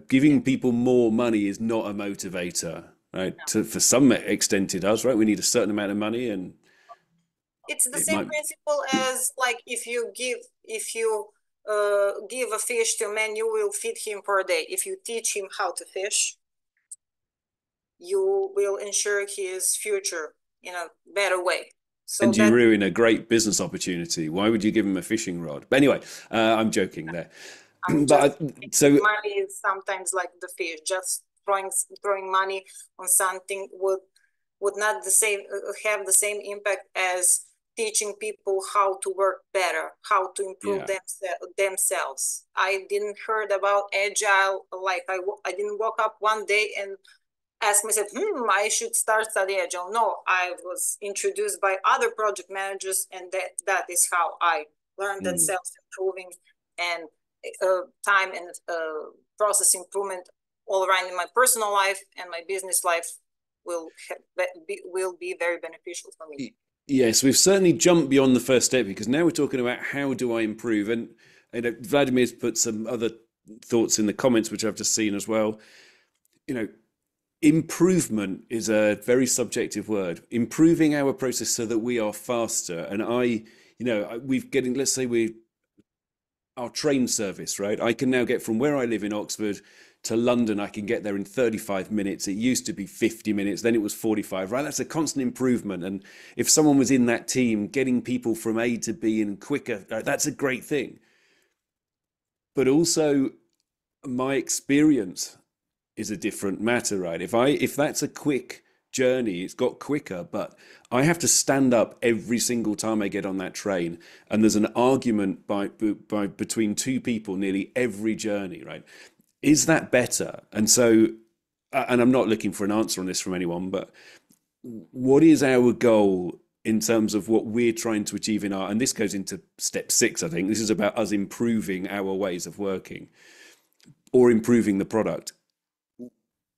Giving people more money is not a motivator, right? No. For some extent it does, right? We need a certain amount of money, and it's the same principle as like if you give a fish to a man, you will feed him for a day. If you teach him how to fish, you will ensure his future in a better way. So and you ruin a great business opportunity. Why would you give him a fishing rod? But anyway, I'm joking there. So money is sometimes like the fish. Just throwing money on something would not have the same impact as teaching people how to work better, how to improve themselves. I didn't heard about Agile. Like I didn't woke up one day and ask myself, I should start studying Agile. No, I was introduced by other project managers, and that is how I learned that self-improving and time and process improvement all around in my personal life and my business life will be very beneficial for me. Yes, we've certainly jumped beyond the first step, because now we're talking about how do I improve, and Vladimir's put some other thoughts in the comments which I've just seen as well. Improvement is a very subjective word. Improving our process so that we are faster, and let's say our train service, right? I can now get from where I live in Oxford to London. I can get there in 35 minutes. It used to be 50 minutes, then it was 45, right? That's a constant improvement. And if someone was in that team getting people from A to B and quicker, that's a great thing. But also my experience is a different matter, right? If that's a quick journey, it's got quicker, but I have to stand up every single time I get on that train, and there's an argument between two people nearly every journey, right? Is that better? And so, and I'm not looking for an answer on this from anyone, but what is our goal in terms of what we're trying to achieve and this goes into step 6, I think. This is about us improving our ways of working or improving the product.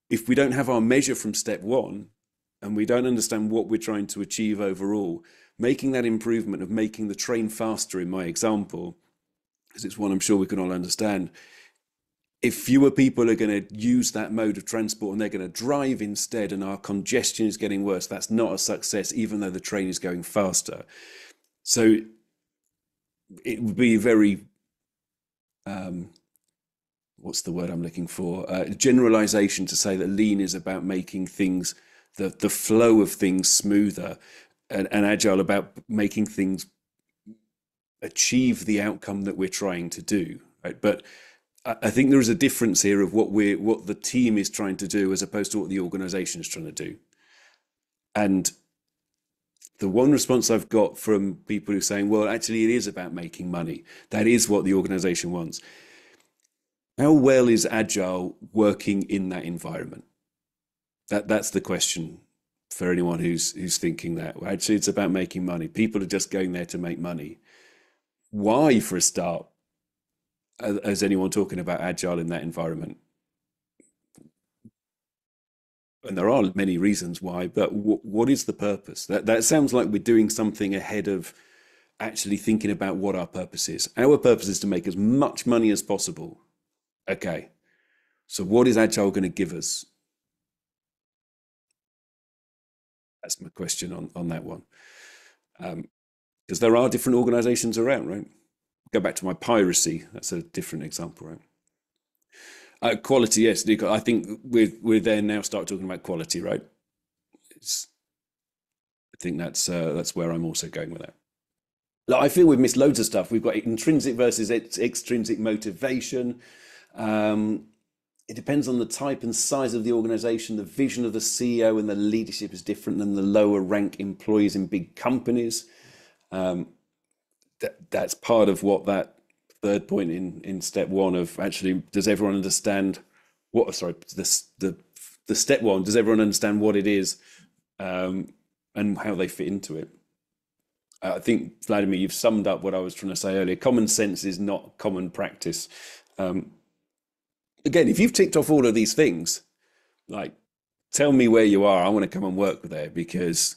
If we don't have our measure from step 1, and we don't understand what we're trying to achieve overall, making that improvement of making the train faster in my example, because it's one I'm sure we can all understand, if fewer people are going to use that mode of transport and they're going to drive instead, and our congestion is getting worse, that's not a success, even though the train is going faster. So it would be very, what's the word I'm looking for? Generalization to say that lean is about making things, the flow of things smoother, and Agile about making things achieve the outcome that we're trying to do, right? But I think there is a difference here of what the team is trying to do as opposed to what the organization is trying to do. And the one response I've got from people who are saying, well, actually it is about making money. That is what the organization wants. How well is Agile working in that environment? That's the question for anyone who's thinking that. Well, actually, it's about making money. People are just going there to make money. Why, for a start, is anyone talking about Agile in that environment? And there are many reasons why, but what is the purpose? That sounds like we're doing something ahead of actually thinking about what our purpose is. Our purpose is to make as much money as possible. Okay, so what is Agile going to give us? That's my question on that one. Because there are different organizations around, right? Go back to my piracy. That's a different example, right? Quality, yes. I think we're there now. Start talking about quality, right? I think that's where I'm also going with that. Like, I feel we've missed loads of stuff. We've got intrinsic versus extrinsic motivation. It depends on the type and size of the organization. The vision of the CEO and the leadership is different than the lower rank employees in big companies. That's part of what that third point in step one of actually, does everyone understand what, sorry, the step one, does everyone understand what it is and how they fit into it? I think, Vladimir, you've summed up what I was trying to say earlier. Common sense is not common practice. Again, if you've ticked off all of these things, like, tell me where you are. I want to come and work there, because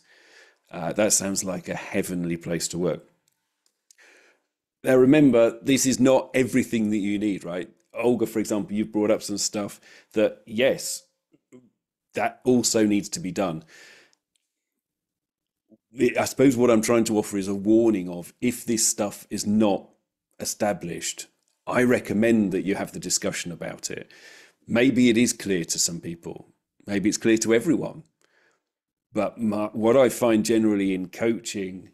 that sounds like a heavenly place to work. Now, remember, this is not everything that you need, right? Olga, for example, you've brought up some stuff that, yes, that also needs to be done. I suppose what I'm trying to offer is a warning of, if this stuff is not established, I recommend that you have the discussion about it. Maybe it is clear to some people. Maybe it's clear to everyone. But what I find generally in coaching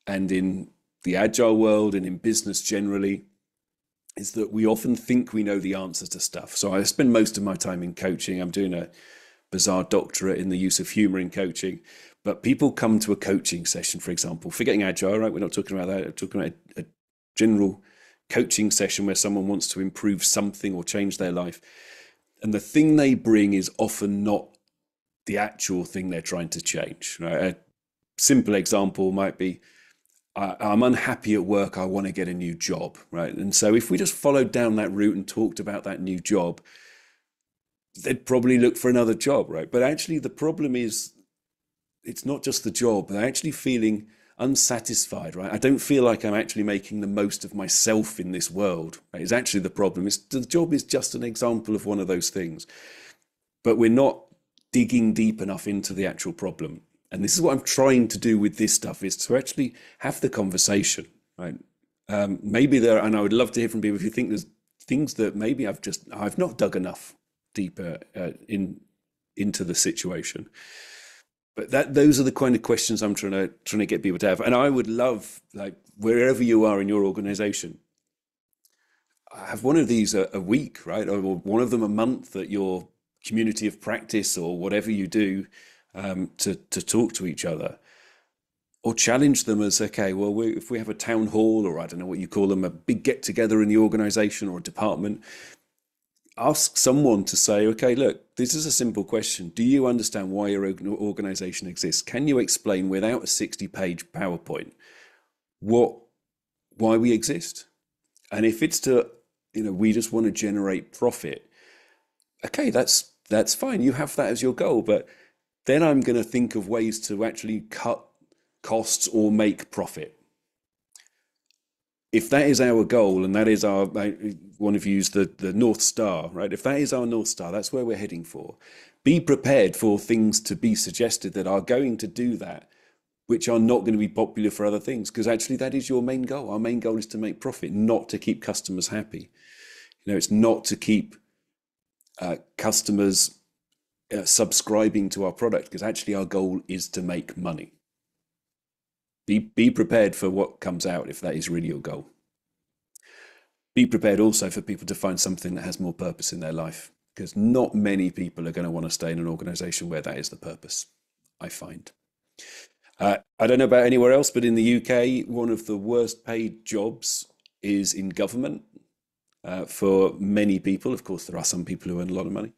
and in the Agile world and in business generally is that we often think we know the answer to stuff. So I spend most of my time in coaching. I'm doing a bizarre doctorate in the use of humor in coaching. But people come to a coaching session, for example, forgetting Agile, right? We're not talking about that. We're talking about a general coaching session where someone wants to improve something or change their life. And the thing they bring is often not the actual thing they're trying to change, right? A simple example might be, I'm unhappy at work, I want to get a new job, right? And so if we just followed down that route and talked about that new job, they'd probably look for another job, right? But actually the problem is, it's not just the job. They're actually feeling unsatisfied, right? I don't feel like I'm actually making the most of myself in this world. Right? It's actually the problem. The job is just an example of one of those things. But we're not digging deep enough into the actual problem. And this is what I'm trying to do with this stuff, is to actually have the conversation, right? Maybe there, and I would love to hear from people if you think there's things that maybe I've not dug enough deeper into the situation. But those are the kind of questions I'm trying to get people to have. And I would love, like, wherever you are in your organization, have one of these a week, right? Or one of them a month at your community of practice or whatever you do, to talk to each other. Or challenge them as, okay, well, if we have a town hall, or I don't know what you call them, a big get together in the organization or a department, ask someone to say, okay, look, this is a simple question. Do you understand why your organization exists? Can you explain without a 60-page PowerPoint why we exist? And if it's to, we just want to generate profit, okay, that's fine. You have that as your goal, but then I'm going to think of ways to actually cut costs or make profit. If that is our goal, and that is our, one of you used the North Star, right? If that is our North Star, that's where we're heading for. Be prepared for things to be suggested that are going to do that, which are not going to be popular for other things, because actually that is your main goal. Our main goal is to make profit, not to keep customers happy. It's not to keep customers subscribing to our product, because actually our goal is to make money. Be prepared for what comes out if that is really your goal. Be prepared also for people to find something that has more purpose in their life, because not many people are going to want to stay in an organization where that is the purpose, I find. I don't know about anywhere else, but in the UK, one of the worst paid jobs is in government for many people. Of course, there are some people who earn a lot of money.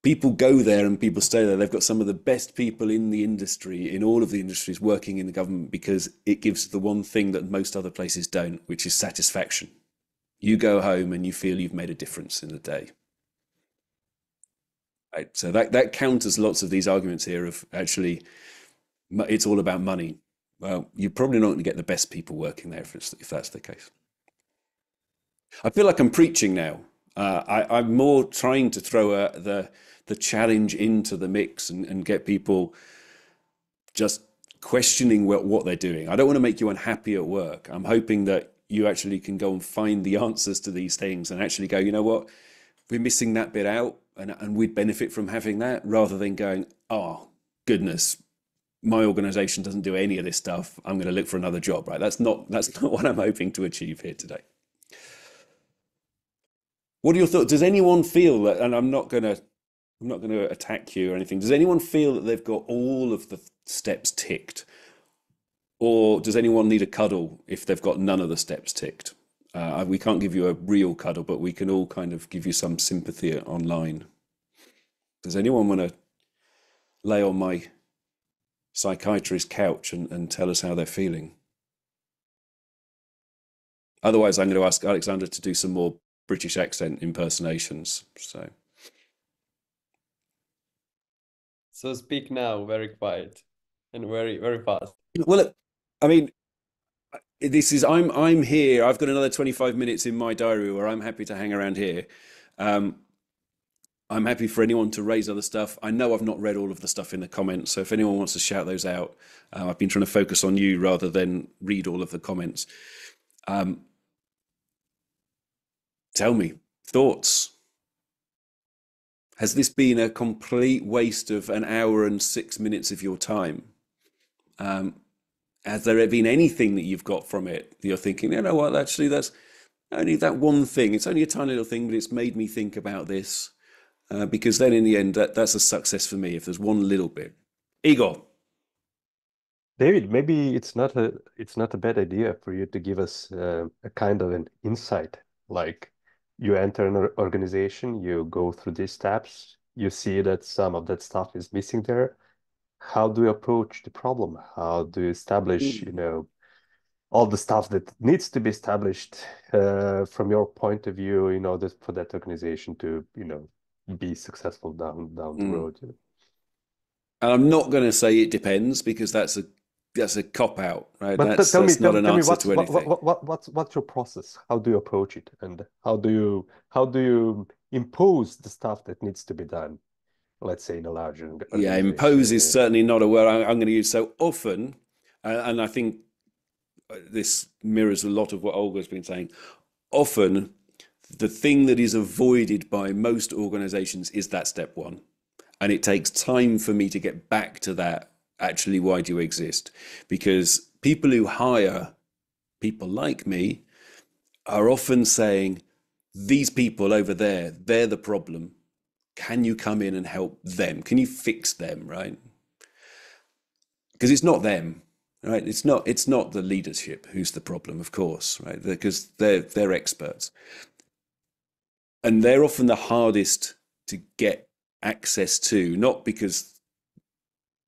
People go there and people stay there. They've got some of the best people in the industry, in all of the industries, working in the government, because it gives the one thing that most other places don't, which is satisfaction. You go home and you feel you've made a difference in the day. Right? So that counters lots of these arguments here of actually it's all about money. Well, you're probably not going to get the best people working there if that's the case. I feel like I'm preaching now. I'm more trying to throw the challenge into the mix and get people just questioning what they're doing. I don't want to make you unhappy at work. I'm hoping that you actually can go and find the answers to these things and actually go, you know what, we're missing that bit out, and we'd benefit from having that, rather than going, oh goodness, my organization doesn't do any of this stuff, I'm going to look for another job, right? That's not what I'm hoping to achieve here today. What are your thoughts? Does anyone feel that, and I'm not going to attack you or anything, does anyone feel that they've got all of the steps ticked? Or does anyone need a cuddle if they've got none of the steps ticked? We can't give you a real cuddle, but we can all kind of give you some sympathy online. Does anyone want to lay on my psychiatrist's couch and tell us how they're feeling? Otherwise, I'm going to ask Alexander to do some more British accent impersonations. So speak now, very quiet and very, very fast. Well, I mean, I'm here. I've got another 25 minutes in my diary where I'm happy to hang around here. I'm happy for anyone to raise other stuff. I know I've not read all of the stuff in the comments, so if anyone wants to shout those out, I've been trying to focus on you rather than read all of the comments. Tell me, thoughts? Has this been a complete waste of an hour and 6 minutes of your time? Has there been anything that you've got from it that you're thinking, you know what, actually, that's only that one thing. It's only a tiny little thing, but it's made me think about this. Because then in the end, that's a success for me if there's one little bit. Igor. David, maybe it's not a bad idea for you to give us a kind of an insight. Like, you enter an organization, you go through these steps, you see that some of that stuff is missing there. How do you approach the problem? How do you establish, all the stuff that needs to be established from your point of view in order for that organization to, be successful down the road? And I'm not going to say it depends, because that's a cop out, right? But that's not an answer to anything. What's your process? How do you approach it, and how do you impose the stuff that needs to be done? Let's say in a larger organization. Yeah, impose is certainly not a word I'm going to use so often, and I think this mirrors a lot of what Olga's been saying. Often, the thing that is avoided by most organizations is that step one. And it takes time for me to get back to that. Actually, why do you exist? Because people who hire people like me are often saying, these people over there, they're the problem. Can you come in and help them? Can you fix them, right? Because it's not them, right? It's not the leadership who's the problem, of course, right? Because they're experts. And they're often the hardest to get access to, not because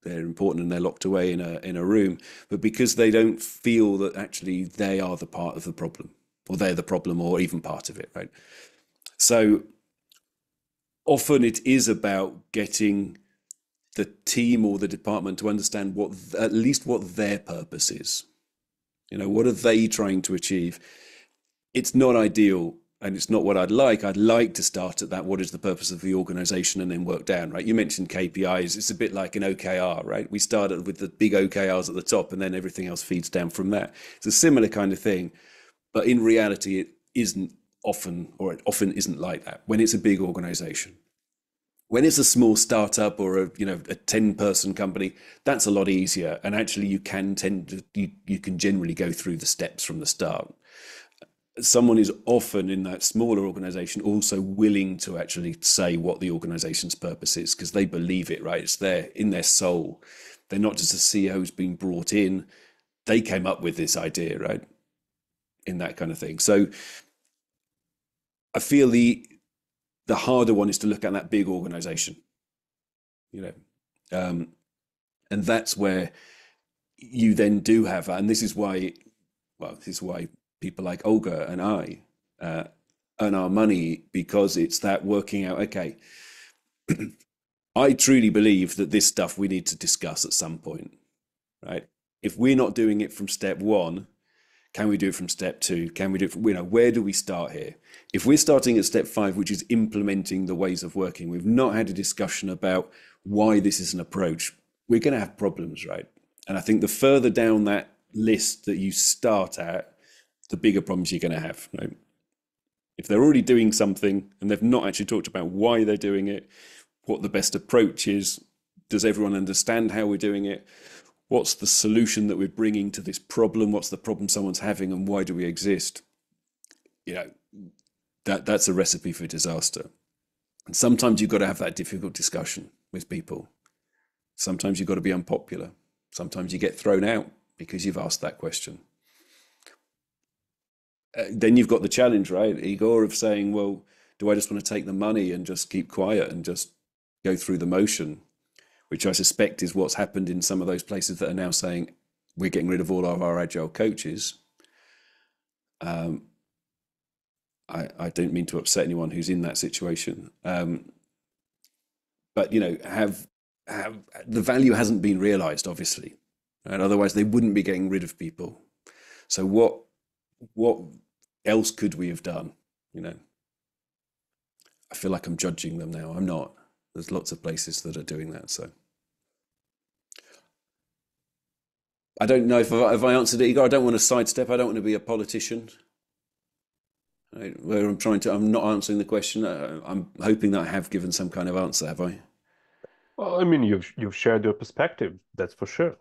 they're important and they're locked away in a room, but because they don't feel that actually they are the part of the problem, or they're the problem, or even part of it, right? So often it is about getting the team or the department to understand at least what their purpose is. What are they trying to achieve? It's not ideal. And it's not what I'd like. I'd like to start at that. What is the purpose of the organization, and then work down, right? You mentioned KPIs. It's a bit like an OKR, right? We started with the big OKRs at the top, and then everything else feeds down from that. It's a similar kind of thing. But in reality, it isn't often, or it often isn't like that when it's a big organization. When it's a small startup or a 10-person company, that's a lot easier. And actually you can generally go through the steps from the start. Someone is often in that smaller organization also willing to actually say what the organization's purpose is, because they believe it, right? It's there in their soul. They're not just a CEO who's been brought in. They came up with this idea, right? In that kind of thing. So I feel the harder one is to look at that big organization, and that's where you then do have, and this is why people like Olga and I earn our money, because it's that working out, okay, I truly believe that this stuff we need to discuss at some point, right? If we're not doing it from step one, can we do it from step two? Can we do it from, where do we start here? If we're starting at step 5, which is implementing the ways of working, we've not had a discussion about why this is an approach, we're going to have problems, right? And I think the further down that list that you start at, the bigger problems you're going to have, right? If they're already doing something and they've not actually talked about why they're doing it, what the best approach is, does everyone understand how we're doing it? What's the solution that we're bringing to this problem? What's the problem someone's having, and why do we exist? That's a recipe for disaster. And sometimes you've got to have that difficult discussion with people. Sometimes you've got to be unpopular. Sometimes you get thrown out because you've asked that question. Then you've got the challenge, right, Igor, of saying, well, do I just want to take the money and just keep quiet and just go through the motion? Which I suspect is what's happened in some of those places that are now saying, we're getting rid of all of our agile coaches. I don't mean to upset anyone who's in that situation. But, have the value hasn't been realized, obviously. And otherwise they wouldn't be getting rid of people. So what else could we have done? I feel like I'm judging them now. I'm not. There's lots of places that are doing that. So I don't know if I answered it, Igor. I don't want to sidestep. I don't want to be a politician. Right? Where I'm not answering the question. I'm hoping that I have given some kind of answer. Have I? Well, I mean, you've shared your perspective. That's for sure.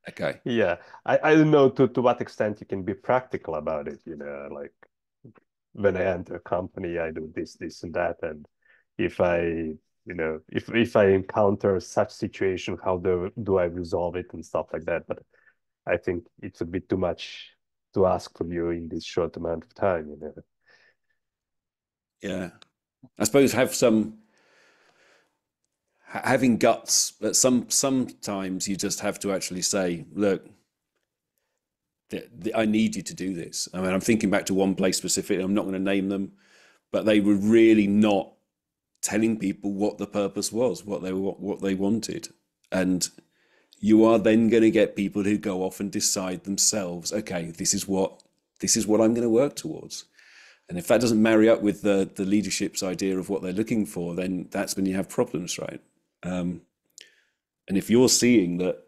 Okay. Yeah, I don't know to what extent you can be practical about it. Like when I enter a company, I do this, and that, and if I if I encounter such situation, how do I resolve it and stuff like that. But I think it would be too much to ask from you in this short amount of time. Yeah, I suppose having guts, but sometimes you just have to actually say, look, I need you to do this. I mean, I'm thinking back to one place specifically. I'm not going to name them, but they were really not telling people what the purpose was, what they wanted. And you are then going to get people who go off and decide themselves, okay, this is what I'm going to work towards. And if that doesn't marry up with the leadership's idea of what they're looking for, then that's when you have problems, right? And if you're seeing that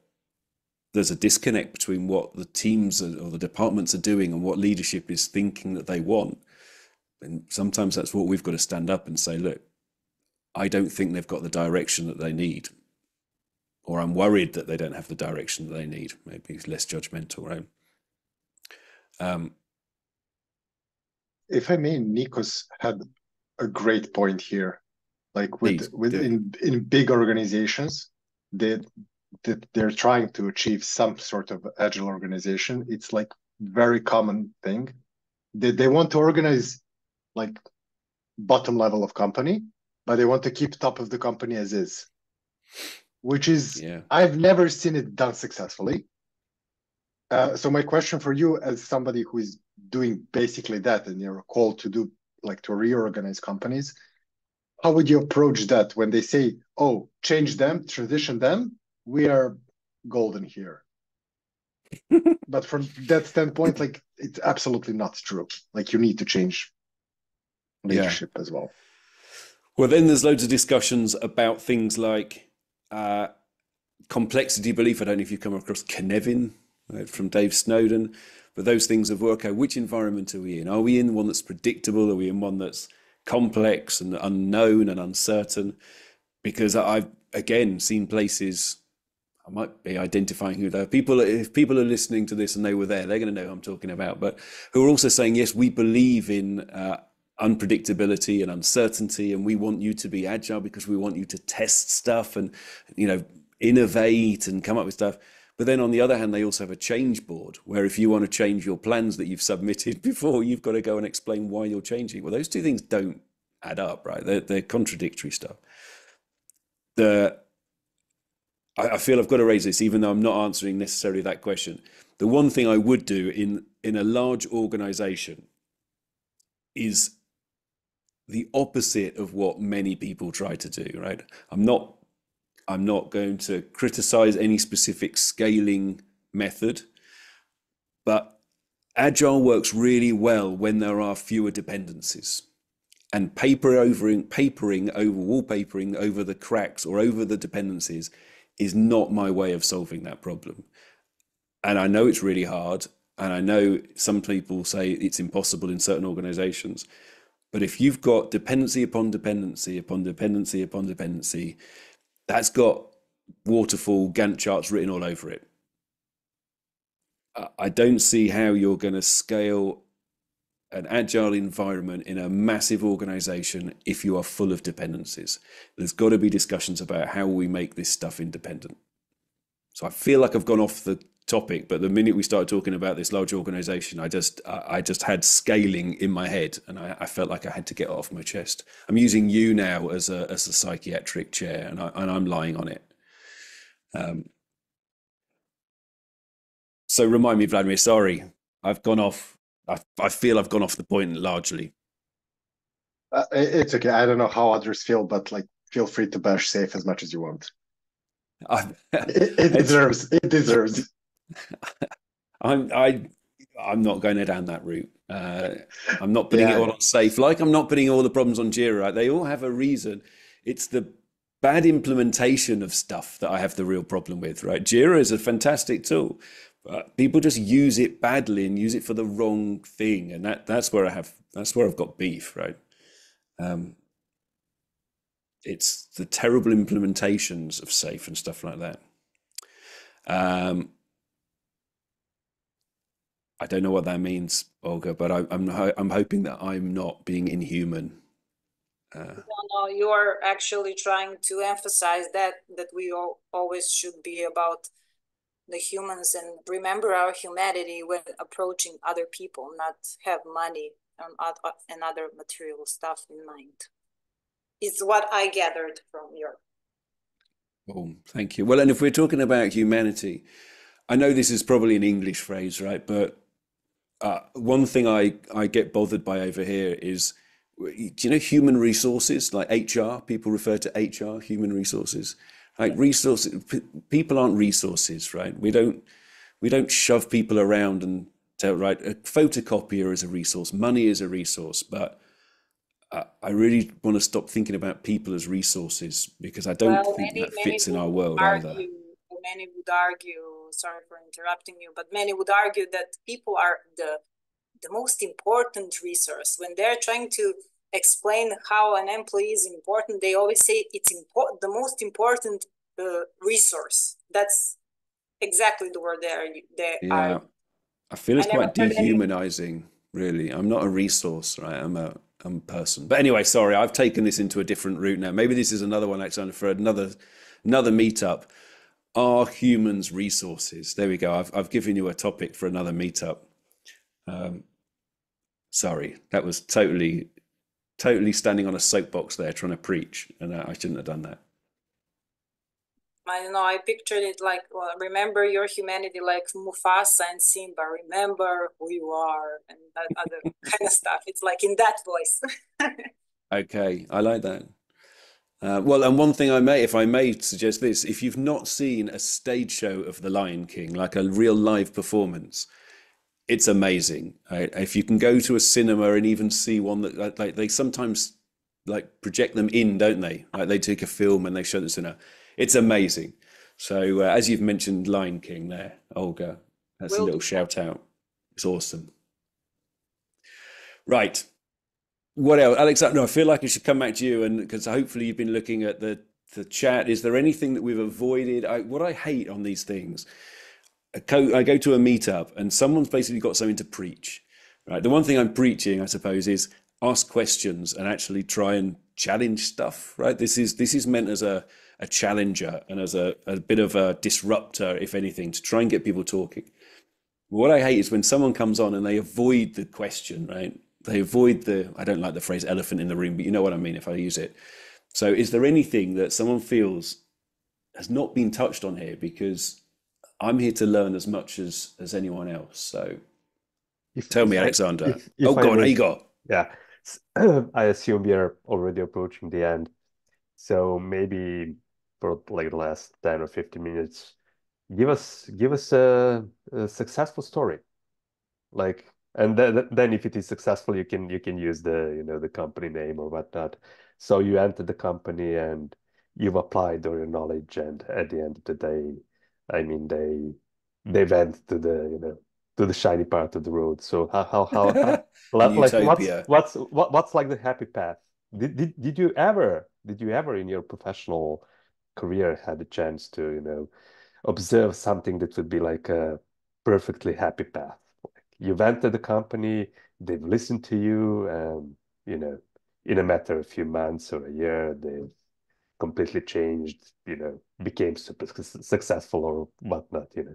there's a disconnect between what the teams or the departments are doing and what leadership is thinking that they want, and sometimes that's what we've got to stand up and say, look, I don't think they've got the direction that they need, or I'm worried that they don't have the direction that they need. Maybe it's less judgmental, right? If I may, Nikos had a great point here. Like in big organizations, that they're trying to achieve some sort of agile organization. It's like very common thing. They want to organize like bottom level of company, but they want to keep top of the company as is, which is, I've never seen it done successfully. So my question for you, as somebody who is doing basically that, and you're called to do like to reorganize companies, how would you approach that when they say, oh, change them, transition them, we are golden here? But from that standpoint, like it's absolutely not true. Like you need to change leadership as well. Well, then there's loads of discussions about things like complexity belief. I don't know if you've come across Cynefin, right, from Dave Snowden, but those things of, okay, which environment are we in? Are we in one that's predictable? Are we in one that's complex and unknown and uncertain? Because I've, again, seen places, I might be identifying who they are. If people are listening to this and they were there, they're going to know who I'm talking about, but who are also saying, yes, we believe in unpredictability and uncertainty, and we want you to be agile because we want you to test stuff and, innovate and come up with stuff. But then on the other hand, they also have a change board where if you want to change your plans that you've submitted before, you've got to go and explain why you're changing. Well, those two things don't add up, right? They're contradictory stuff. I feel I've got to raise this, even though I'm not answering necessarily that question. The one thing I would do in a large organization is the opposite of what many people try to do, right? I'm not going to criticize any specific scaling method, but Agile works really well when there are fewer dependencies. And wallpapering over the cracks or over the dependencies is not my way of solving that problem. And I know it's really hard. and I know some people say it's impossible in certain organizations, but if you've got dependency upon dependency upon dependency upon dependency, that's got waterfall Gantt charts written all over it. I don't see how you're going to scale an agile environment in a massive organization if you are full of dependencies. There's got to be discussions about how we make this stuff independent. So I feel like I've gone off the topic, but the minute we started talking about this large organization, I just had scaling in my head, and I felt like I had to get it off my chest. I'm using you now as a psychiatric chair, and I'm lying on it. So remind me, Vladimir. Sorry, I've gone off. I feel I've gone off the point largely. It's okay. I don't know how others feel, but like, feel free to bash safe as much as you want. It deserves. It deserves. I'm not going down that route. I'm not putting it all on safe. Like I'm not putting all the problems on Jira. Right? They all have a reason. It's the bad implementation of stuff that I have the real problem with. Right? Jira is a fantastic tool, but people just use it badly and use it for the wrong thing, and that's where I've got beef. Right? It's the terrible implementations of safe and stuff like that. I don't know what that means, Olga, but I'm hoping that I'm not being inhuman. No, you are actually trying to emphasize that we always should be about the humans and remember our humanity when approaching other people, not have money and other material stuff in mind. It's what I gathered from your. Oh, thank you. Well, and if we're talking about humanity, I know this is probably an English phrase, right? But one thing I get bothered by over here is, do you know, human resources, like HR? People refer to HR, human resources. Like resources, people aren't resources, right? We don't shove people around and tell, right? A photocopier is a resource, money is a resource, but I really want to stop thinking about people as resources because I don't think that fits in our world either. Many would argue, sorry for interrupting you, but many would argue that people are the most important resource. When they're trying to explain how an employee is important, they always say it's the most important resource. That's exactly the word they are. I feel it's quite dehumanizing, really. I'm not a resource, right? I'm a person. But anyway, sorry, I've taken this into a different route now. Maybe this is another one, Alexander, for another meetup. Are humans resources? There we go. I've given you a topic for another meetup. Sorry, that was totally standing on a soapbox there trying to preach, and I shouldn't have done that. I don't know, I pictured it like, well, remember your humanity, like Mufasa and Simba, remember who you are, and that other kind of stuff. It's like in that voice. Okay, I like that. Well, and one thing if I may suggest this, if you've not seen a stage show of The Lion King, like a real live performance, it's amazing. Right? If you can go to a cinema and even see one that like they sometimes like project them in, don't they? Like they take a film and they show the cinema. It's amazing. So as you've mentioned Lion King there, Olga, that's a little shout out. It's awesome. Right. What else? Alexander, I feel like I should come back to you, and because hopefully you've been looking at the chat. Is there anything that we've avoided? What I hate on these things, I go to a meetup and someone's basically got something to preach. Right. The one thing I'm preaching, I suppose, is ask questions and actually try and challenge stuff. Right. This is meant as a challenger and as a bit of a disruptor, if anything, to try and get people talking. What I hate is when someone comes on and they avoid the question, right? They avoid I don't like the phrase elephant in the room, but you know what I mean if I use it. So is there anything that someone feels has not been touched on here? Because I'm here to learn as much as anyone else. So tell me, Alexander. Go on, Igor. Yeah, I assume we are already approaching the end. So maybe for like the last 10 or 15 minutes, give us a successful story. Like, and then if it is successful, you can use the company name or whatnot. So you entered the company and you've applied all your knowledge, and at the end of the day, I mean they went to to the shiny part of the road. So how An like utopia. what's like the happy path? Did you ever in your professional career had a chance to, you know, observe something that would be like a perfectly happy path? Like you've entered the company, they've listened to you, and you know, in a matter of a few months or a year, they've completely changed, you know, became super successful or whatnot, you know.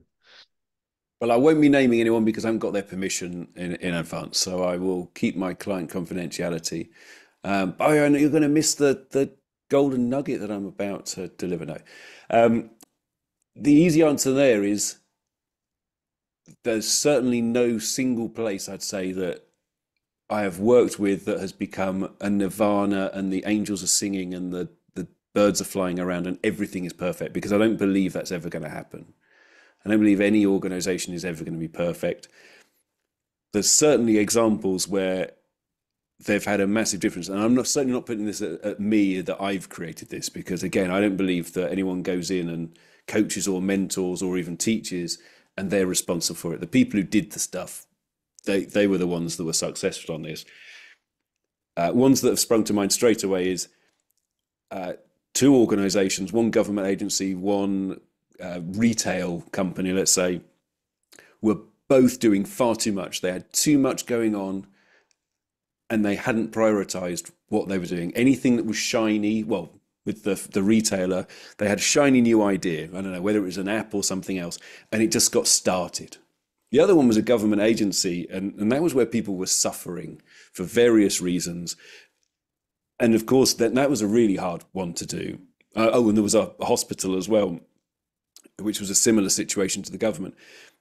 Well, I won't be naming anyone because I haven't got their permission in advance, so I will keep my client confidentiality. Oh, yeah, you're going to miss the golden nugget that I'm about to deliver now. The easy answer there is there's certainly no single place I'd say that I have worked with that has become a nirvana and the angels are singing and the birds are flying around and everything is perfect, because I don't believe that's ever going to happen. I don't believe any organization is ever going to be perfect. There's certainly examples where they've had a massive difference, and I'm certainly not putting this at me that I've created this, because again, I don't believe that anyone goes in and coaches or mentors or even teaches and they're responsible for it. The people who did the stuff, they were the ones that were successful on this. Ones that have sprung to mind straight away is two organizations, one government agency, one retail company, let's say, were both doing far too much. They had too much going on and they hadn't prioritized what they were doing. Anything that was shiny, well, with the retailer, they had a shiny new idea. I don't know whether it was an app or something else, and it just got started. The other one was a government agency, and that was where people were suffering for various reasons. And of course, that was a really hard one to do. And there was a hospital as well, which was a similar situation to the government.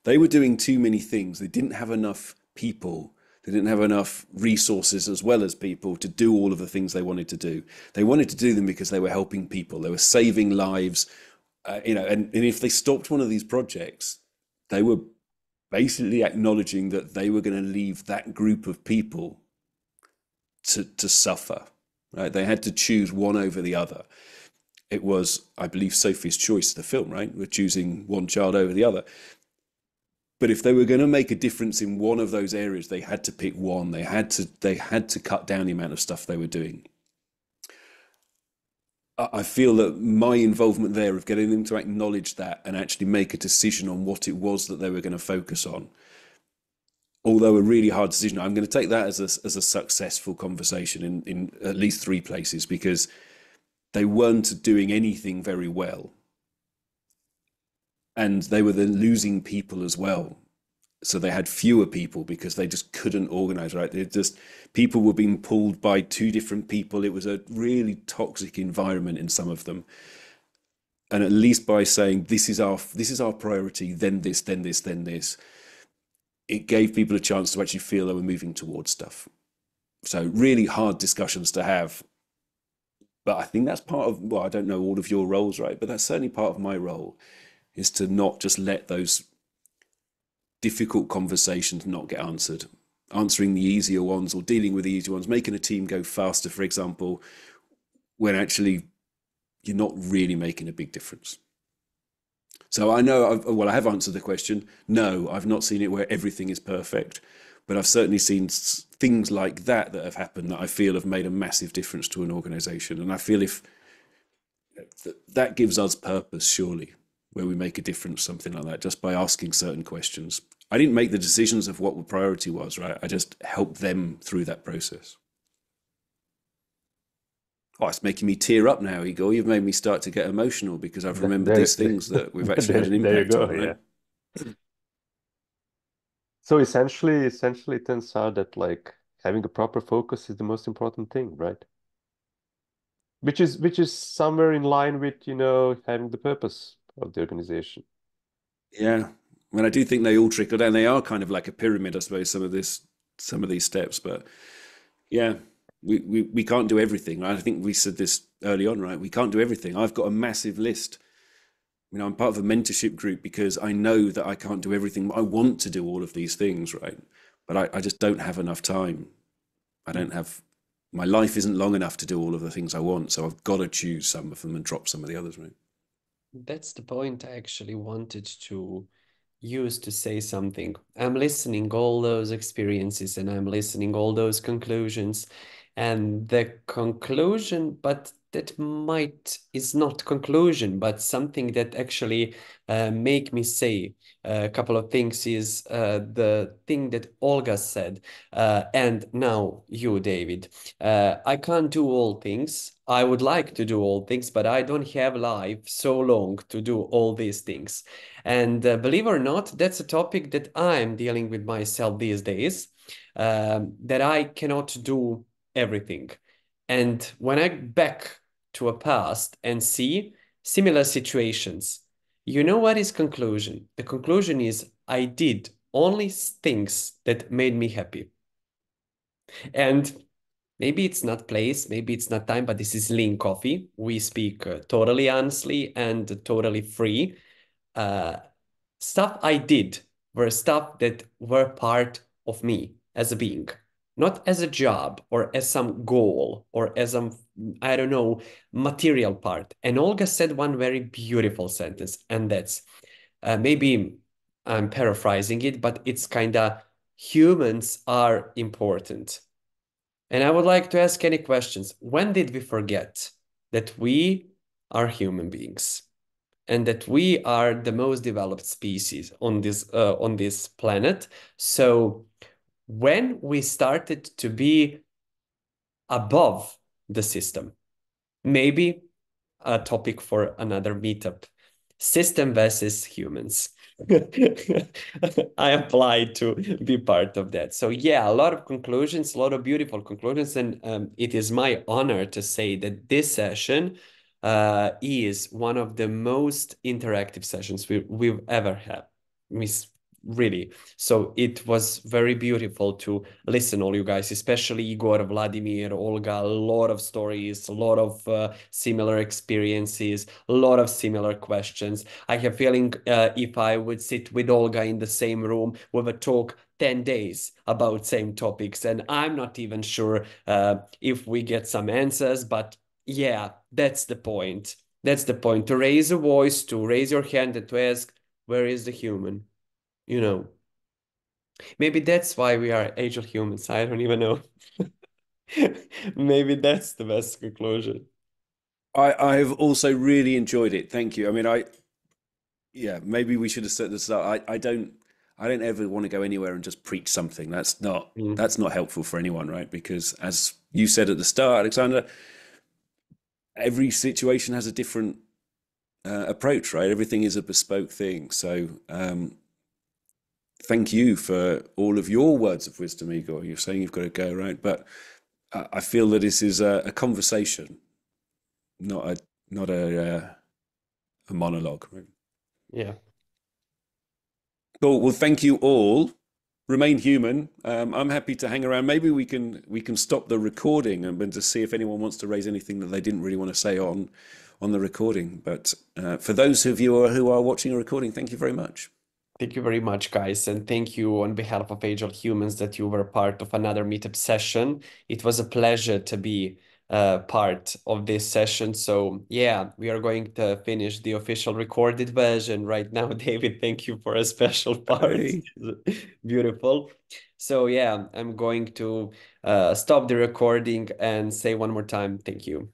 They were doing too many things. They didn't have enough people. They didn't have enough resources as well as people to do all of the things they wanted to do. They wanted to do them because they were helping people. They were saving lives, you know, and if they stopped one of these projects, they were basically acknowledging that they were going to leave that group of people to suffer, right? They had to choose one over the other. It was, I believe, Sophie's Choice, the film, right? We're choosing one child over the other. But if they were going to make a difference in one of those areas, they had to pick one. They had to cut down the amount of stuff they were doing. I feel that my involvement there of getting them to acknowledge that and actually make a decision on what it was that they were going to focus on, although a really hard decision, I'm going to take that as a successful conversation in at least 3 places, because they weren't doing anything very well. And they were then losing people as well. So they had fewer people because they just couldn't organize, right? People were being pulled by 2 different people. It was a really toxic environment in some of them. And at least by saying, this is our priority, then this, then this, then this, it gave people a chance to actually feel they were moving towards stuff. So really hard discussions to have. But I think that's part of, well, I don't know all of your roles, right? But that's certainly part of my role, is to not just let those difficult conversations not get answered. Answering the easier ones or dealing with the easier ones, making a team go faster, for example, when actually you're not really making a big difference. So I know, I have answered the question. No, I've not seen it where everything is perfect, but I've certainly seen things like that have happened that I feel have made a massive difference to an organization. And I feel if that gives us purpose, surely, where we make a difference, something like that, just by asking certain questions. I didn't make the decisions of what the priority was, right? I just helped them through that process. Oh, it's making me tear up now, Igor. You've made me start to get emotional because I've remembered these things that we've actually had an impact on, right? Yeah. So essentially it turns out that like having a proper focus is the most important thing, right? Which is somewhere in line with, you know, having the purpose of the organization. Yeah. I do think they all trickle down. They are kind of like a pyramid, I suppose, some of these steps. But yeah, we can't do everything, right? I think we said this early on, right? We can't do everything. I've got a massive list. You know, I'm part of a mentorship group because I know that I can't do everything. I want to do all of these things, right? But I just don't have enough time. My life isn't long enough to do all of the things I want. So I've got to choose some of them and drop some of the others, right? That's the point I actually wanted to used to say something. I'm listening all those experiences and I'm listening all those conclusions. And the conclusion, but that might is not conclusion, but something that actually make me say a couple of things is the thing that Olga said. And now you, David. I can't do all things. I would like to do all things, but I don't have life so long to do all these things. And believe it or not, that's a topic that I'm dealing with myself these days, that I cannot do everything. And when I back to a past and see similar situations, you know what is conclusion? The conclusion is I did only things that made me happy. And maybe it's not place, maybe it's not time, but this is Lean Coffee. We speak totally honestly and totally free. Stuff I did were stuff that were part of me as a being, not as a job or as some goal or as some, I don't know, material part. And Olga said one very beautiful sentence, and that's maybe I'm paraphrasing it, but it's kind of humans are important. And I would like to ask any questions. When did we forget that we are human beings and that we are the most developed species on this planet? So when we started to be above the system, maybe a topic for another meetup. System versus humans. I applied to be part of that. So yeah, a lot of conclusions, a lot of beautiful conclusions, and it is my honor to say that this session is one of the most interactive sessions we've ever had. Miss, really. So it was very beautiful to listen, all you guys, especially Igor, Vladimir, Olga, a lot of stories, a lot of similar experiences, a lot of similar questions. I have feeling if I would sit with Olga in the same room, we would talk 10 days about same topics. And I'm not even sure if we get some answers, but yeah, that's the point. That's the point, to raise a voice, to raise your hand and to ask, where is the human? You know, maybe that's why we are agile humans. I don't even know. Maybe that's the best conclusion. I've also really enjoyed it. Thank you. I mean, yeah, maybe we should have said this. I don't ever want to go anywhere and just preach something. That's not helpful for anyone, right? Because as you said at the start, Alexander, every situation has a different approach, right? Everything is a bespoke thing. So thank you for all of your words of wisdom, Igor. You're saying you've got to go, right? But I feel that this is a conversation, not a monologue, right? Yeah. Cool. Well, thank you all. Remain human. I'm happy to hang around. Maybe we can stop the recording and to see if anyone wants to raise anything that they didn't really want to say on the recording. But for those of you who are watching a recording, thank you very much. Thank you very much, guys. And thank you on behalf of Agile Humans that you were part of another meetup session. It was a pleasure to be part of this session. So yeah, we are going to finish the official recorded version right now. David, thank you for a special part. Hey. Beautiful. So yeah, I'm going to stop the recording and say one more time, thank you.